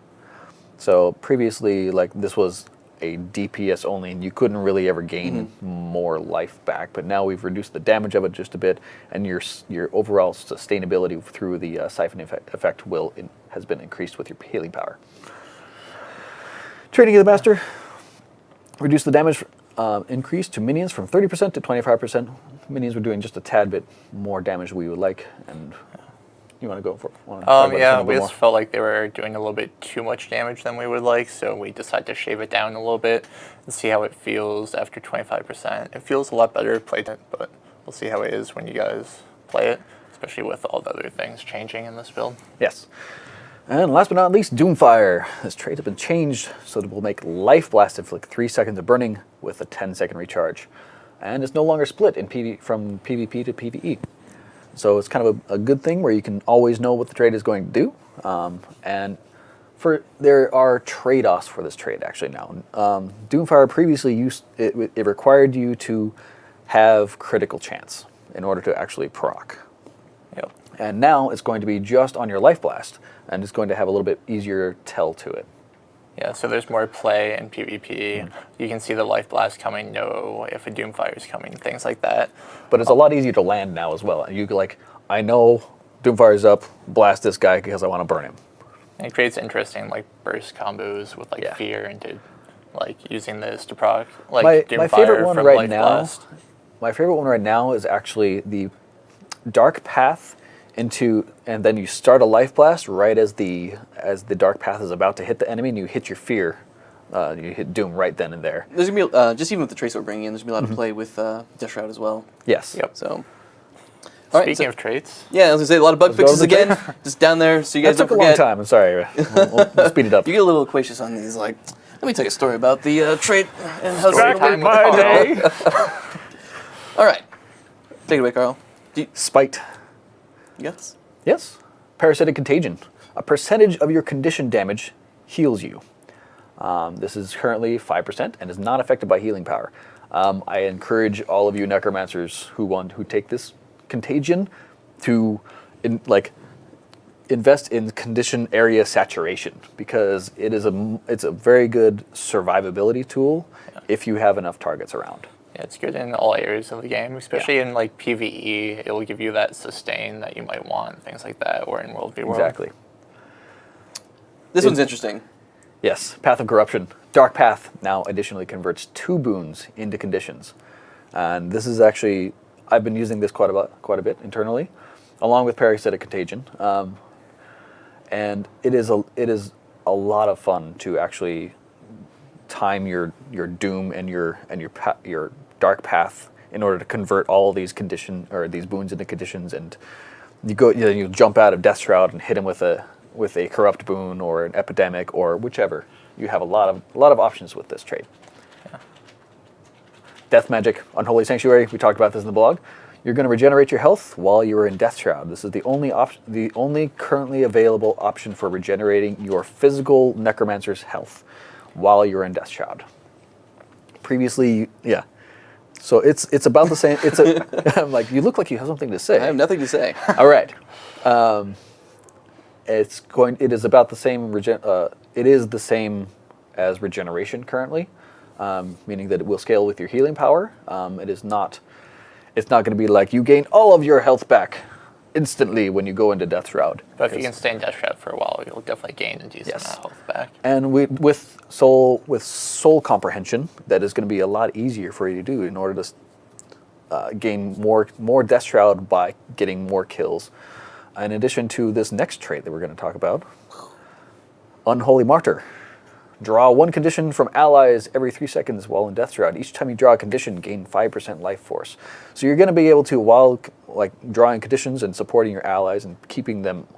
So previously, like this was a DPS only, and you couldn't really ever gain more life back. But now we've reduced the damage of it just a bit, and your overall sustainability through the siphon effect has been increased with your healing power. Training of the Master, reduce the damage increase to minions from 30% to 25%. Minions were doing just a tad bit more damage than we would like, and you want to go for Yeah, we just felt like they were doing a little bit too much damage than we would like, so we decided to shave it down a little bit and see how it feels after 25%. It feels a lot better played, but we'll see how it is when you guys play it, especially with all the other things changing in this build. Yes. And last but not least, Doomfire. This trait has been changed so that it will make Life Blast inflict 3 seconds of burning with a 10-second recharge. And it's no longer split from PvP to PvE. So it's kind of a good thing where you can always know what the trait is going to do. And There are trade-offs for this trait actually now. Doomfire previously it required you to have critical chance in order to actually proc. Yep. And now it's going to be just on your life blast, and it's going to have a little bit easier tell to it. Yeah, so there's more play in PvP. You can see the life blast coming, know if a Doomfire is coming, things like that. But it's a lot easier to land now as well. You like, I know Doomfire's up, blast this guy because I want to burn him. And it creates interesting like burst combos with like fear into like using this to proc like Doomfire my favorite one from right life now. blast. My favorite one right now is actually the dark path into, and then you start a life blast right as the dark path is about to hit the enemy, and you hit your fear. You hit Doom right then and there. There's gonna be just even with the traits we're bringing in, there's gonna be a lot of play with Death Shroud as well. Yes. Yep. So. Speaking of traits. Yeah, I was gonna say a lot of bug fixes again, just down there, so you guys That took don't a long forget. time. I'm sorry. We'll speed it up. You get a little loquacious on these, like, let me tell you a story about the trait and how it's Story time with Karl. All right, take it away, Carl. Spite. Yes. Yes. Parasitic Contagion. A percentage of your condition damage heals you. This is currently 5% and is not affected by healing power. I encourage all of you necromancers who take this contagion to invest in condition area saturation, because it's a very good survivability tool if you have enough targets around. Yeah, it's good in all areas of the game, especially in like PvE. It will give you that sustain that you might want, things like that, or in World v World. Exactly. This one's interesting. Yes, Path of Corruption. Dark Path now additionally converts 2 boons into conditions. And this is actually, I've been using this quite a bit internally, along with Parasitic Contagion. And it is a lot of fun to actually time your Doom and your Dark Path in order to convert all of these these boons into conditions, and you jump out of Death Shroud and hit him with a corrupt boon or an epidemic or whichever. You have a lot of options with this trait. Yeah. Death Magic, Unholy Sanctuary. We talked about this in the blog. You're going to regenerate your health while you are in Death Shroud. This is the only currently available option for regenerating your physical necromancer's health while you're in Death Shroud. Previously, yeah. So it's about the same. I'm like, you look like you have something to say. I have nothing to say. All right. It is about the same. It is the same as regeneration currently, meaning that it will scale with your healing power. It is not. It's not going to be like you gain all of your health back instantly when you go into Death Shroud. But if you can stay in Death Shroud for a while, you'll definitely gain a decent amount of health back. And with soul comprehension, that is going to be a lot easier for you to do in order to gain more Death Shroud by getting more kills. In addition to this next trait that we're going to talk about, Unholy Martyr. Draw 1 condition from allies every 3 seconds while in Death Shroud. Each time you draw a condition, gain 5% life force. So you're going to be able to, while drawing conditions and supporting your allies and keeping them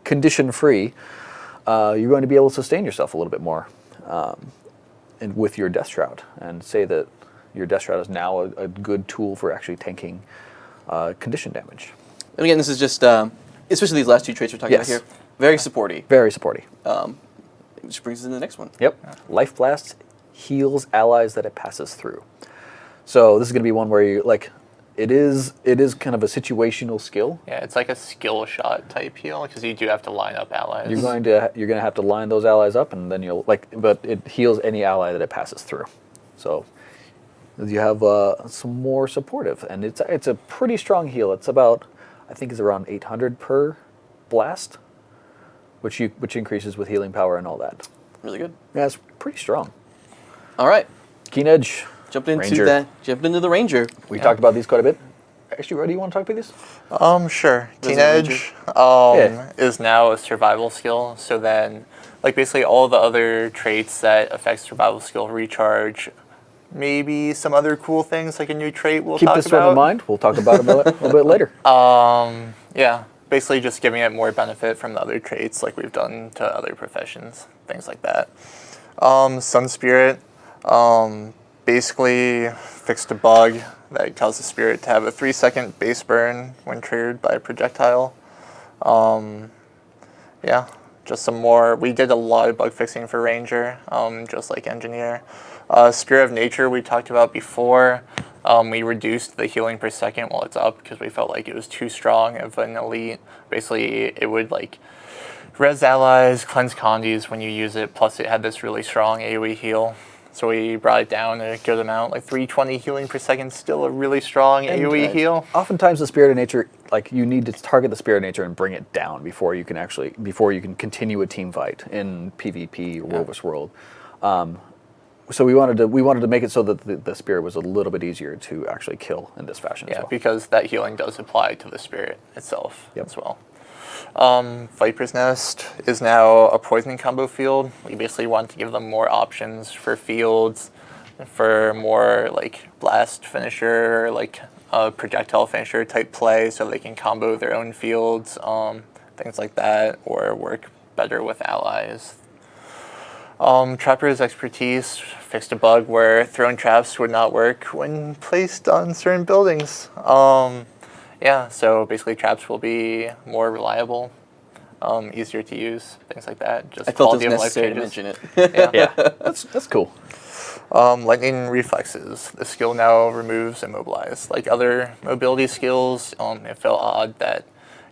condition free, you're going to be able to sustain yourself a little bit more and with your Death Shroud. And say that your Death Shroud is now a good tool for actually tanking condition damage. And again, this is just, especially these last 2 traits we're talking about here, very supporty. Very supporty. Which brings us to the next one. Yep. Life Blast heals allies that it passes through. So this is going to be one where it is kind of a situational skill. Yeah, it's like a skill shot type heal because you do have to line up allies. You're going to have to line those allies up, and then but it heals any ally that it passes through. So you have some more supportive, and it's a pretty strong heal. It's about, I think it's around 800 per blast, which increases with healing power and all that. Really good. Yeah, it's pretty strong. All right. Keen Edge. Jumping into the Ranger. We talked about these quite a bit. Actually, do you want to talk about these? Sure. Keen Resident Edge is now a survival skill. So then, basically all the other traits that affect survival skill recharge. Maybe some other cool things like a new trait we'll talk about. Keep this one in mind. We'll talk about it a little bit later. Yeah. Basically just giving it more benefit from the other traits like we've done to other professions, things like that. Sun Spirit basically fixed a bug that caused the spirit to have a 3-second base burn when triggered by a projectile. just some more. We did a lot of bug fixing for Ranger, just like Engineer. Spirit of Nature we talked about before. We reduced the healing per second while it's up because we felt like it was too strong of an elite. Basically, it would like res allies, cleanse condies when you use it, plus it had this really strong AoE heal. So we brought it down a good amount, like 320 healing per second, still a really strong AoE heal. Oftentimes the Spirit of Nature, like you need to target the Spirit of Nature and bring it down before you can continue a team fight in PvP or Rovers World. So we wanted to make it so that the Spirit was a little bit easier to actually kill in this fashion as well. Because that healing does apply to the Spirit itself as well. Viper's Nest is now a poisoning combo field. We basically want to give them more options for fields, for more like blast finisher, like projectile finisher type play, so they can combo their own fields, things like that, or work better with allies. Trapper's Expertise fixed a bug where thrown traps would not work when placed on certain buildings. So basically traps will be more reliable, easier to use, things like that. Just I felt it quality was of life necessary to changes. mention it. Yeah, that's cool. Lightning Reflexes. The skill now removes Immobilize. Like other mobility skills, it felt odd that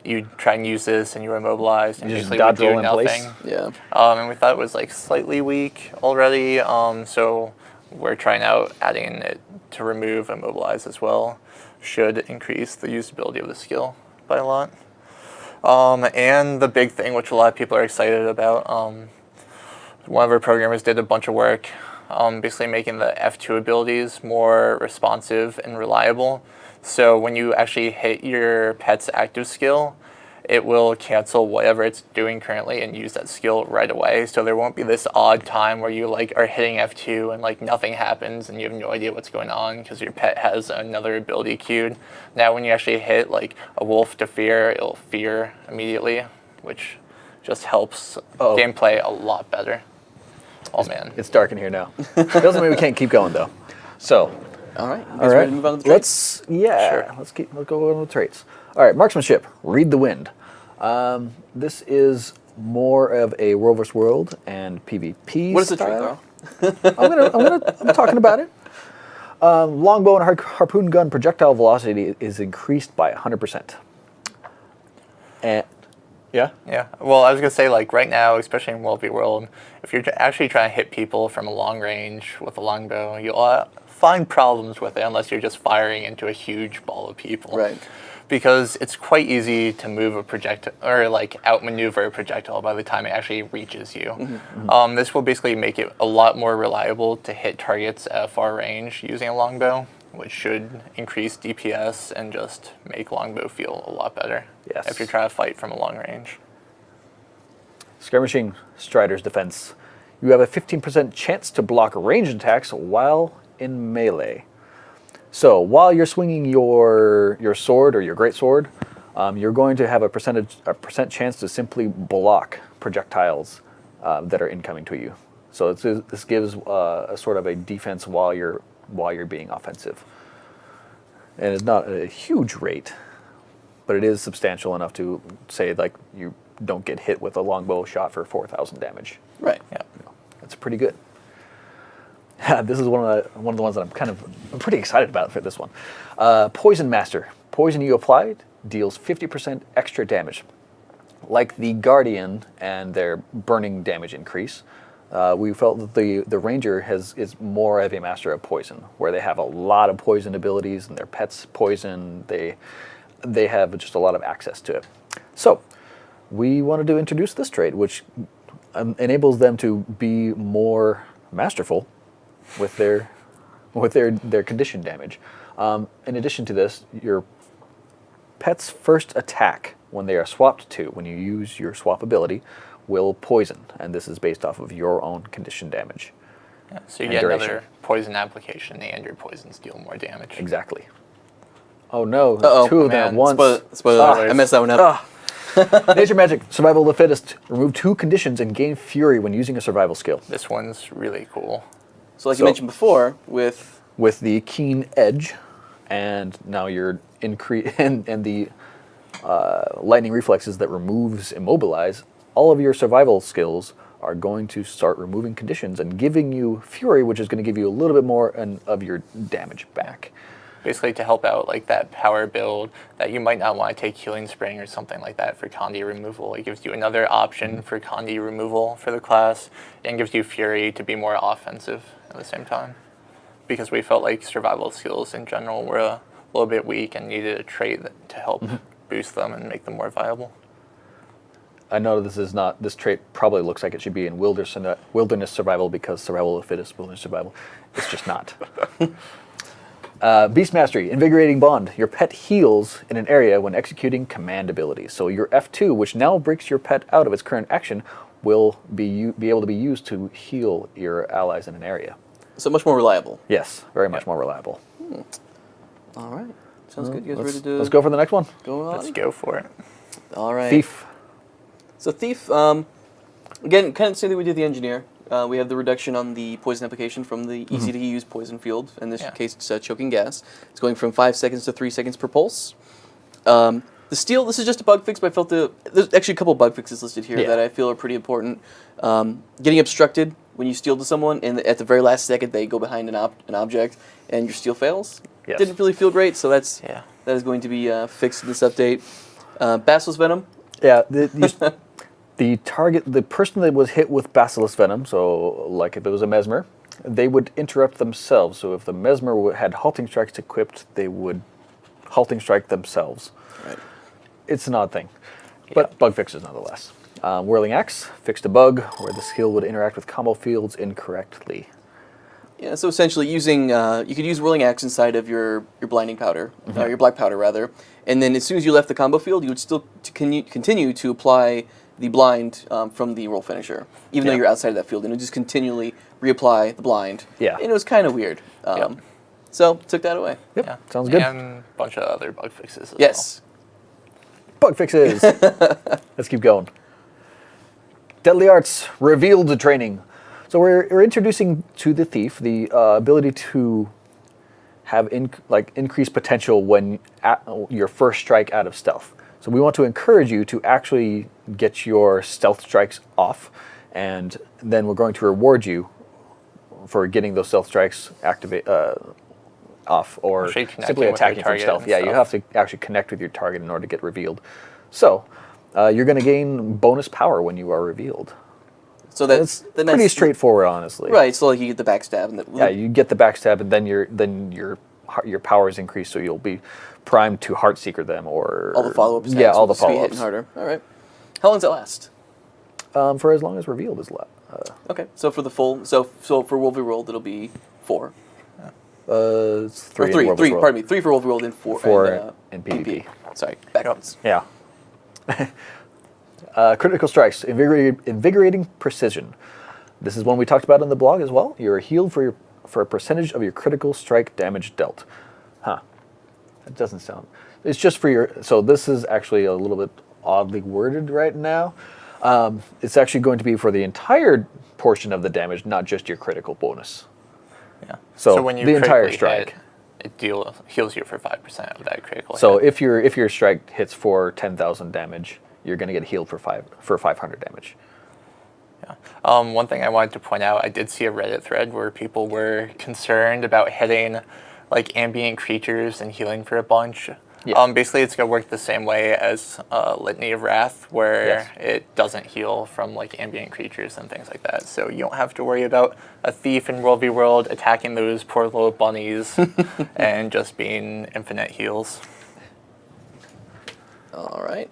you try and use this and you were immobilized and You just basically dodge would do roll in nothing. place. Yeah. And we thought it was like slightly weak already, so we're trying out adding it to remove Immobilize as well. Should increase the usability of the skill by a lot. And the big thing, which a lot of people are excited about, one of our programmers did a bunch of work basically making the F2 abilities more responsive and reliable. So when you actually hit your pet's active skill, it will cancel whatever it's doing currently and use that skill right away. So there won't be this odd time where you like are hitting F2 and like nothing happens and you have no idea what's going on because your pet has another ability queued. Now when you actually hit like a wolf to fear, it'll fear immediately, which just helps gameplay a lot better. Oh man. It's dark in here now. Doesn't mean we can't keep going though. So, All right. You guys ready to move on to the traits? Let's go on with the traits. All right, Marksmanship, Read the Wind. This is more of a Rovers World and PvP What is the trait, style. Karl? I'm talking about it. Longbow and harpoon gun projectile velocity is increased by 100%. And yeah. Well, I was gonna say like right now, especially in World v World, if you're actually trying to hit people from a long range with a longbow, you'll find problems with it unless you're just firing into a huge ball of people. Right. Because it's quite easy to move a projectile or like outmaneuver a projectile by the time it actually reaches you. This will basically make it a lot more reliable to hit targets at a far range using a longbow, which should increase DPS and just make longbow feel a lot better. Yes. If you're trying to fight from a long range. Skirmishing Strider's Defense. You have a 15% chance to block ranged attacks while in melee. So while you're swinging your sword or your greatsword, you're going to have a percent chance to simply block projectiles that are incoming to you. So this gives a sort of a defense while you're being offensive. And it's not a huge rate, but it is substantial enough to say like you don't get hit with a longbow shot for 4,000 damage. Right. Yeah. That's pretty good. This is one of the ones that I'm pretty excited about for this one. Poison Master. Poison you applied deals 50% extra damage. Like the Guardian and their burning damage increase, we felt that the Ranger is more of a master of poison, where they have a lot of poison abilities and their pets poison. They have just a lot of access to it. So we wanted to introduce this trait, which enables them to be more masterful with their condition damage. In addition to this, your pet's first attack when they are swapped to, when you use your swap ability, will poison, and this is based off of your own condition damage. Yeah, so you and get duration. another poison application and your poisons deal more damage. Exactly. Oh no, there's two of them at once. Spoiler alert. I messed that one up. Nature Magic, Survival of the Fittest. Remove 2 conditions and gain Fury when using a survival skill. This one's really cool. So like you mentioned before, with the Keen Edge, and now your increase and the Lightning Reflexes that removes Immobilize, all of your survival skills are going to start removing conditions and giving you Fury, which is going to give you a little bit more of your damage back. Basically to help out like that power build that you might not want to take Healing Spring or something like that for Condi removal. It gives you another option for Condi removal for the class and gives you Fury to be more offensive at the same time. Because we felt like survival skills in general were a little bit weak and needed a trait to help boost them and make them more viable. I know this trait probably looks like it should be in wilderness survival because survival of the fittest, wilderness survival. It's just not. Beast Mastery, Invigorating Bond. Your pet heals in an area when executing command abilities. So your F2, which now breaks your pet out of its current action, will be able to be used to heal your allies in an area. So much more reliable. Yes, very much more reliable. All right. Sounds good. You guys ready to... Let's go for the next one. Go on? Let's go for it. All right. Thief. So Thief, again, kind of the same thing we did the Engineer. We have the reduction on the poison application from the easy-to-use poison field. In this case, it's choking gas. It's going from 5 seconds to 3 seconds per pulse. The Steel, this is just a bug fix, but I felt there's actually a couple bug fixes listed here that I feel are pretty important. Getting obstructed when you steal to someone, and at the very last second they go behind an object, and your steal fails. Yes. Didn't really feel great, so that is going to be fixed in this update. Basilisk Venom. Yeah, the person that was hit with Basilisk Venom, so like if it was a Mesmer, they would interrupt themselves. So if the Mesmer had Halting Strikes equipped, they would Halting Strike themselves. Right. It's an odd thing, but bug fixes nonetheless. Whirling Axe fixed a bug where the skill would interact with combo fields incorrectly. Yeah, so essentially using, you could use Whirling Axe inside of your blinding powder, or your black powder rather, and then as soon as you left the combo field, you would still continue to apply the blind from the roll finisher, even though you're outside of that field, and it would just continually reapply the blind. Yeah. And it was kind of weird. So, took that away. Yep, sounds good. And a bunch of other bug fixes as well. Bug fixes! Let's keep going. Deadly Arts, Revealed Training. So we're introducing to the Thief the ability to have increased potential when at your first strike out of stealth. So we want to encourage you to actually get your stealth strikes off, and then we're going to reward you for getting those stealth strikes off, or simply attacking from stealth. Yeah, you have to actually connect with your target in order to get revealed. So you're going to gain bonus power when you are revealed. So that's pretty straightforward, honestly. Right. So like you get the backstab, and you get the backstab, and then your powers increase, so you'll be primed to Heartseeker them, or all the follow-ups. Yeah, all the follow-ups. Be follow-ups. hitting harder. All right. How long does it last? For as long as Revealed is left. Okay. So for the full, so for World v. World, it'll be 4. It's 3. Or 3. In 3. World. Pardon me. 3 for World v. World and 4. 4 in PvP. Sorry. Backwards. Yeah. Critical Strikes, Invigorating Precision. This is one we talked about in the blog as well. You're healed for a percentage of your critical strike damage dealt. Huh. That doesn't sound... It's just for your... So this is actually a little bit oddly worded right now. It's actually going to be for the entire portion of the damage, not just your critical bonus. Yeah. So when you the entire strike. It heals you for 5% of that critical So hit. if your strike hits for 10,000 damage, you're going to get healed for 500 damage. Yeah. One thing I wanted to point out, I did see a Reddit thread where people were concerned about hitting like ambient creatures and healing for a bunch. Yeah. Basically, it's going to work the same way as Litany of Wrath, where it doesn't heal from like ambient creatures and things like that. So you don't have to worry about a thief in World v. World attacking those poor little bunnies and just being infinite heals. All right.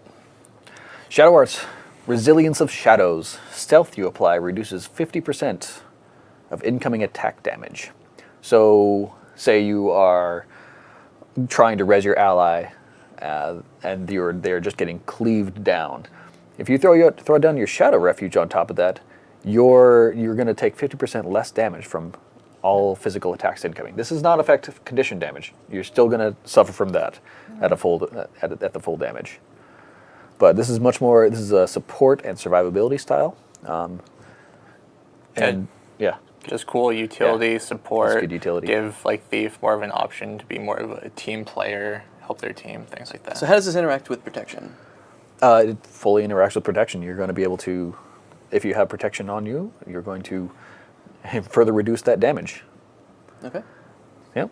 Shadow Arts, Resilience of Shadows. Stealth you apply reduces 50% of incoming attack damage. So, say you are trying to res your ally, and they're just getting cleaved down. If you throw down your Shadow Refuge on top of that, you're going to take 50% less damage from all physical attacks incoming. This is not effective condition damage. You're still going to suffer from that at the full damage. But this is much more. This is a support and survivability style, and yeah, just cool utility support. Good utility. Give like Thief more of an option to be more of a team player, help their team, things like that. So how does this interact with protection? It fully interacts with protection. You're going to be able to, if you have protection on you, you're going to further reduce that damage. Okay. Yep.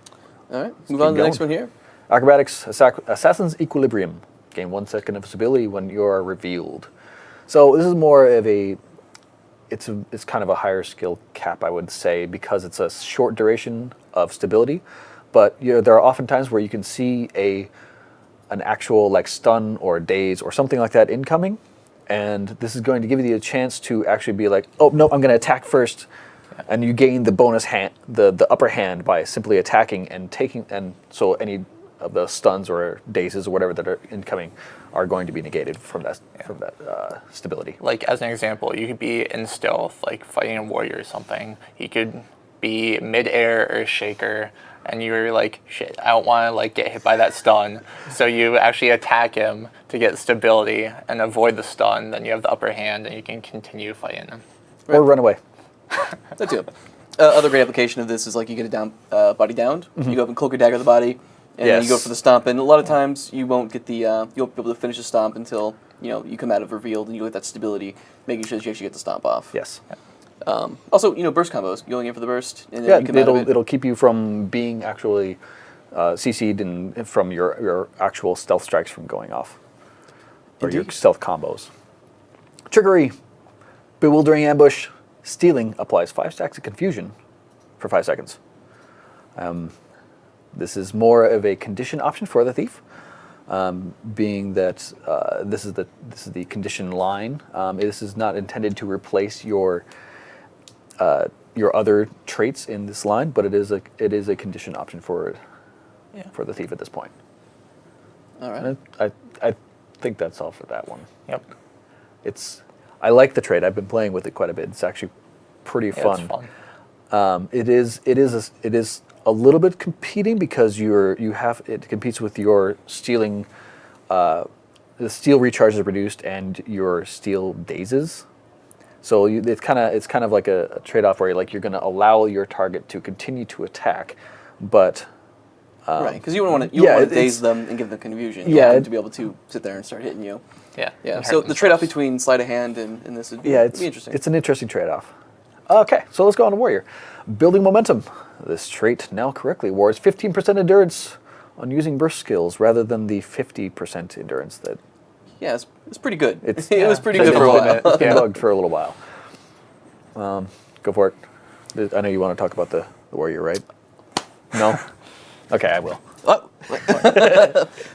All right. Move on to the next one here. Acrobatics, Assassin's Equilibrium. Gain 1 second of stability when you are revealed. So this is more of a, it's kind of a higher skill cap, I would say, because it's a short duration of stability. But there are often times where you can see an actual like stun or daze or something like that incoming, and this is going to give you the chance to actually be like, oh no, I'm going to attack first, and you gain the bonus hand, the upper hand by simply attacking and taking, and so any of the stuns or dazes or whatever that are incoming are going to be negated from that stability. Like as an example, you could be in stealth, like fighting a warrior or something. He could be mid-air or shaker, and you're like, shit, I don't want to like get hit by that stun. So you actually attack him to get stability and avoid the stun. Then you have the upper hand, and you can continue fighting him. Or run away. That too. Other great application of this is like you get a down body downed. You go up and cloak your dagger to the body, and then you go for the stomp. And a lot of times you won't get the you won't be able to finish the stomp until you come out of revealed and you get that stability, making sure that you actually get the stomp off. Yes. Also, burst combos, going in for the burst, and then you come out of it. It'll keep you from being actually CC'd and from your actual stealth strikes from going off, or your stealth combos. Trickery, bewildering ambush, stealing applies 5 stacks of confusion for 5 seconds. This is more of a condition option for the thief, being that this is the condition line. This is not intended to replace your other traits in this line, but it is a condition option for the thief at this point. All right. And I think that's all for that one. Yep. I like the trait. I've been playing with it quite a bit. It's actually pretty fun. It's fun. It is a little bit competing because it competes with your stealing. The steel recharge is reduced and your steel dazes. So it's kind of like a trade-off where you're going to allow your target to continue to attack, but right, because you don't want to daze them and give them confusion. You want them to be able to sit there and start hitting you. Yeah. So the trade-off between sleight of hand and this would be interesting. It's an interesting trade-off. Okay, so let's go on to Warrior. Building momentum. This trait now correctly awards 15% endurance on using burst skills rather than the 50% endurance that. Yeah, it's pretty good. It was pretty good for a while. It's been bugged for a little while. Go for it. I know you want to talk about the Warrior, right? No? Okay, I will. So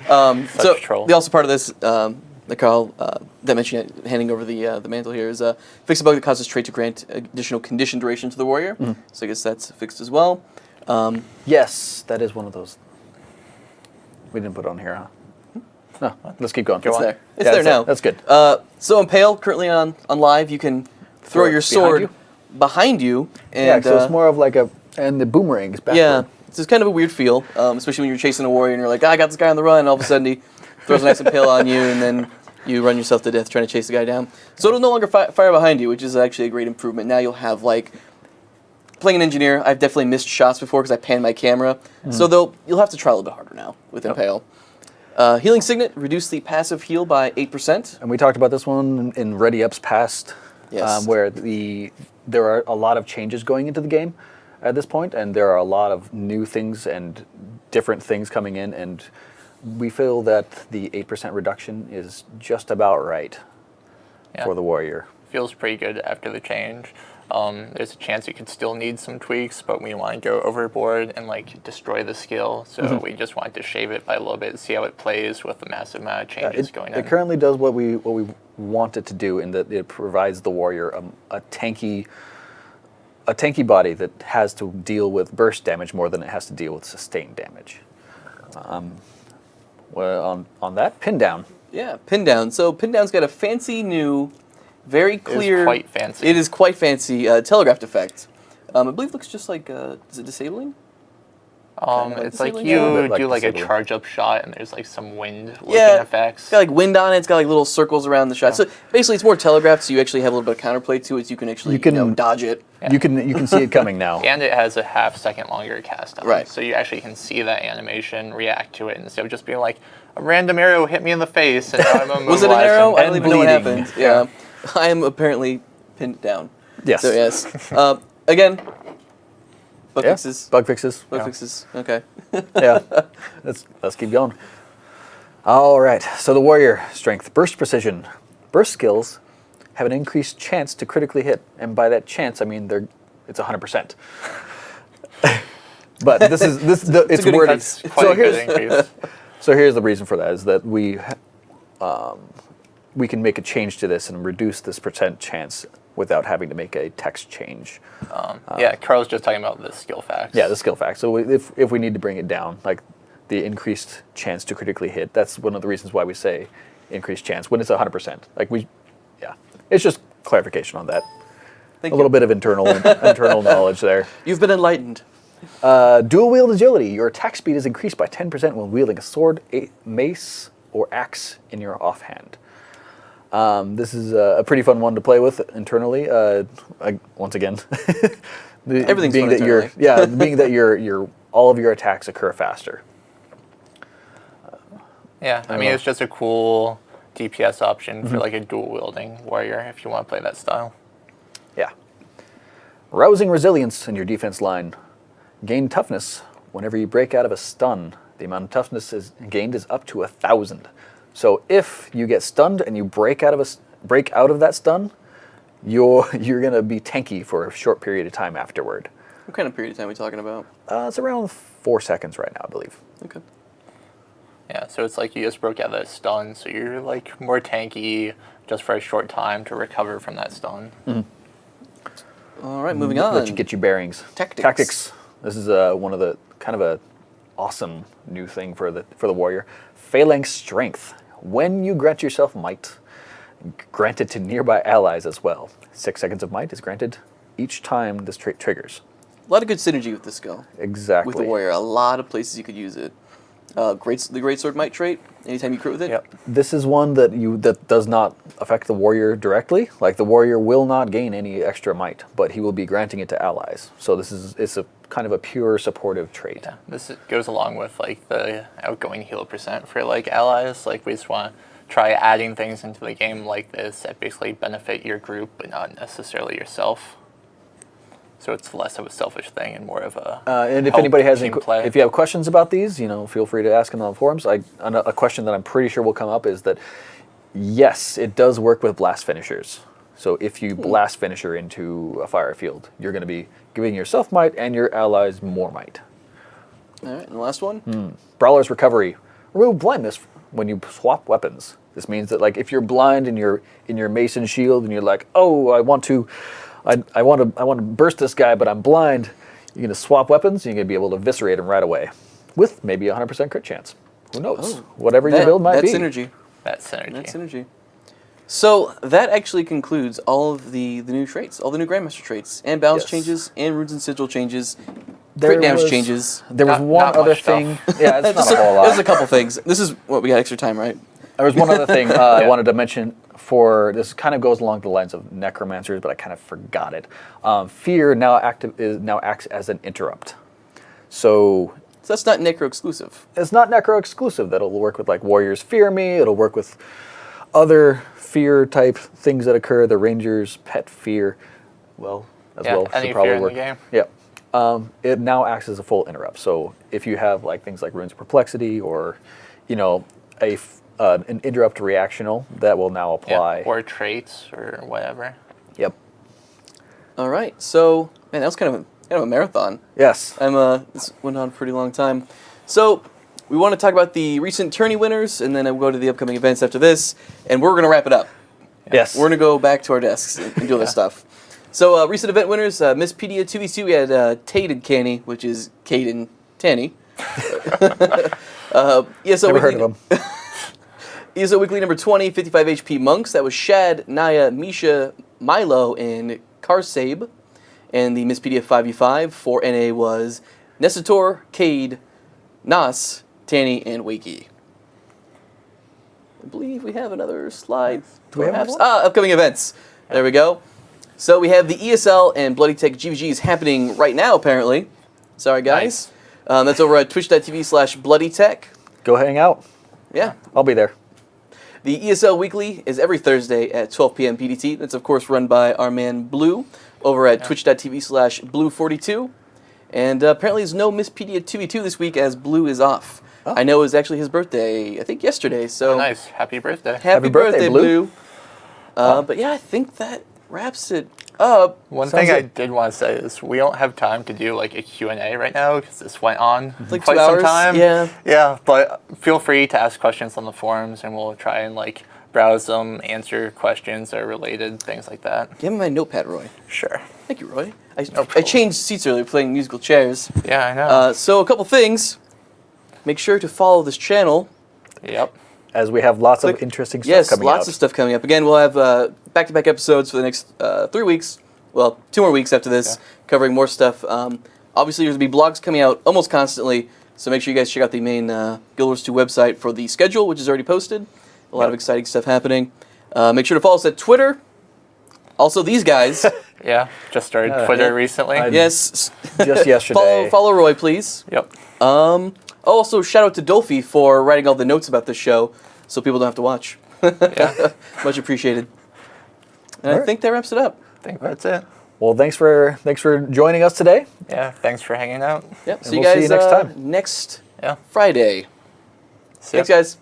the also part of this, that Karl that mentioned handing over the mantle here is fix a bug that causes trait to grant additional condition duration to the warrior. So I guess that's fixed as well. Yes, that is one of those. We didn't put it on here, huh? No, let's keep going. It's there. It's there now. That's good. So Impale, currently on live, you can throw your sword behind you. And, so it's more of like and the boomerangs backward. Yeah, it's just kind of a weird feel, especially when you're chasing a warrior and you're like, I got this guy on the run, and all of a sudden he throws a nice Impale on you, and then you run yourself to death trying to chase the guy down. So it'll no longer fire behind you, which is actually a great improvement. Now you'll have playing an engineer, I've definitely missed shots before because I panned my camera. So you'll have to try a little bit harder now with Impale. Healing Signet, reduce the passive heal by 8%. And we talked about this one in Ready Up's past, Yes. where there are a lot of changes going into the game at this point, and there are a lot of new things and different things coming in, and we feel that the 8% reduction is just about right for the warrior. Feels pretty good after the change. There's a chance it could still need some tweaks, but we want to go overboard and destroy the skill. So we just wanted to shave it by a little bit, see how it plays with the massive amount of changes going on. It currently does what we want it to do, in that it provides the warrior a tanky body that has to deal with burst damage more than it has to deal with sustained damage. Well, on that, pin down. Yeah, pin down. So pin down's got a fancy new, very clear. It is quite fancy. It is quite fancy telegraphed effect. I believe it looks just like is it disabling? It's like disabling? you Yeah. do a Disabling. charge up shot, and there's some wind looking Yeah, effects. it's got wind on it. It's got little circles around the shot. So basically, it's more telegraphed. So you actually have a little bit of counterplay to it. So you can actually dodge it. You can see it coming now. And it has a half second longer cast time. Right. So you actually can see that animation, react to it, instead of just being like, a random arrow hit me in the face, and now I'm immobilized. Was it an arrow? I don't and even know what bleeding. happened. Yeah. I am apparently pinned down. Yes. So yes. Again, bug Yeah. fixes. Bug fixes. Bug fixes. Okay. Yeah. Let's keep going. All right. So the warrior strength, burst precision, burst skills have an increased chance to critically hit, and by that chance I mean it's 100%. But it's good worded. increase. Quite a good increase. So here's the reason for that: is that we can make a change to this and reduce this % chance without having to make a text change. Yeah, Karl's just talking about the skill facts. Yeah, the skill fact. So if we need to bring it down, like the increased chance to critically hit, that's one of the reasons why we say increased chance when it's 100%. Like it's just clarification on that. Thank A you. little bit of internal knowledge there. You've been enlightened. Dual wield agility. Your attack speed is increased by 10% when wielding a sword, a mace, or axe in your offhand. This is a pretty fun one to play with internally. Once again, Everything's being fun that you're internally. being that your all of your attacks occur faster. Yeah, I mean, it's just a cool DPS option for like a dual wielding warrior if you want to play that style. Yeah. Rousing resilience in your defense line. Gain toughness whenever you break out of a stun. The amount of toughness gained is up to 1,000. So if you get stunned and you break out of that stun, you're gonna be tanky for a short period of time afterward. What kind of period of time are we talking about? It's around 4 seconds right now, I believe. Okay. Yeah, so it's like you just broke out of that stun, so you're like more tanky just for a short time to recover from that stun. All right, moving on. Let you get your bearings. Tactics. This is one of the kind of a awesome new thing for the warrior. Phalanx strength. When you grant yourself might, grant it to nearby allies as well. 6 seconds of might is granted each time this trait triggers. A lot of good synergy with this skill. Exactly. With the warrior, a lot of places you could use it. The great sword might trait. Anytime you crit with it. Yep. This is one that does not affect the warrior directly. Like the warrior will not gain any extra might, but he will be granting it to allies. So it's a kind of a pure supportive trait. Yeah, this goes along with like the outgoing heal % for like allies. Like we just want to try adding things into the game like this that basically benefit your group, but not necessarily yourself. So it's less of a selfish thing and more of a And if help anybody has team any, play. if you have questions about these, feel free to ask them on the forums. A question that I'm pretty sure will come up is that yes, it does work with blast finishers. So if you blast finisher into a fire field, you're going to be giving yourself might and your allies more might. All right, and the last one. Brawler's recovery. Remove blindness when you swap weapons. This means that like if you're blind and you're in your mace and shield and you're like, oh, I want to burst this guy, but I'm blind. You're going to swap weapons, and you're going to be able to eviscerate him right away with maybe a 100% crit chance. Who knows? Whatever your build might be. That's synergy. That's synergy. That's synergy. So that actually concludes all of the new traits, all the new Grandmaster traits, and balance Yes. changes, and runes and sigil changes, There crit damage was- changes. There was Not- one not other much thing. stuff. Yeah, it's Just not a whole There's a lot. couple things. This is what we got extra time, right? There was one other thing I wanted to mention for this. Kind of goes along the lines of necromancers, but I kind of forgot it. Fear now acts as an interrupt. So So that's not necro exclusive. it's not necro exclusive. That'll work with like warriors fear me. It'll work with other fear type things that occur. The rangers pet fear. Well, as Yeah, well any should probably fear in the work. game. Yeah. It now acts as a full interrupt. So if you have like things like runes of perplexity or, an interrupt reactional, that will now apply. Yeah, or traits or whatever. Yep. All right. So, man, that was kind of a marathon. Yes. This went on a pretty long time. So, we want to talk about the recent tourney winners, and then we'll go to the upcoming events after this, and we're going to wrap it up. Yes. We're going to go back to our desks and do other stuff. So, recent event winners, Miss Pedia 2v2, we had Tate and Canny, which is Kate and Tanny. ESO Never heard Weekly, of them. ESO Weekly number 20, 55 HP Monks. That was Shad, Naya, Misha, Milo, and Karsabe. And the Miss Pedia 5v5 for NA was Nessator, Cade, Nas, Tanny, and Wakey. I believe we have another slide. Do we have perhaps? another Upcoming events. There we go. So we have the ESL and Bloody Tech GVGs happening right now, apparently. Sorry, guys. That's over at twitch.tv/bloodytech. Go hang out. Yeah. I'll be there. The ESL Weekly is every Thursday at 12 p.m. PDT. That's, of course, run by our man Blue over at twitch.tv/Blue42. And apparently there's no Miss Pedia 2v2 this week as Blue is off. Oh. I know it was actually his birthday, I think yesterday. So Nice. Happy birthday. Happy birthday, Blue. But yeah, I think that wraps it up. One thing I did want to say is we don't have time to do like a Q&A right now because this went on Like quite 2 some hours? time. Yeah. Yeah, but feel free to ask questions on the forums and we'll try and like browse them, answer questions that are related, things like that. Give me my notepad, Roy. Sure. Thank you, Roy. I problem. changed seats earlier playing musical chairs. Yeah, I know. So a couple things. Make sure to follow this channel. Yep. As we have lots of Click- interesting stuff Yes, coming lots out. of stuff coming up. Again, we'll have back-to-back episodes for the next 3 weeks. Well, 2 more weeks after this, covering more stuff. Obviously, there's going to be blogs coming out almost constantly, so make sure you guys check out the main Guild Wars 2 website for the schedule, which is already posted. A lot of exciting stuff happening. Make sure to follow us at Twitter. Also, these guys. Yeah, just started Twitter recently. Yes. Just yesterday. Follow Roy, please. Yep. Also, shout out to Dolphy for writing all the notes about this show, so people don't have to watch. Yeah. Much appreciated. And I Alright. think that wraps it up. I think that's it. Well, thanks for joining us today. Yeah, thanks for hanging out. Yep. And See you we'll guys see you next time. next Yeah. Friday. See ya. Thanks, guys.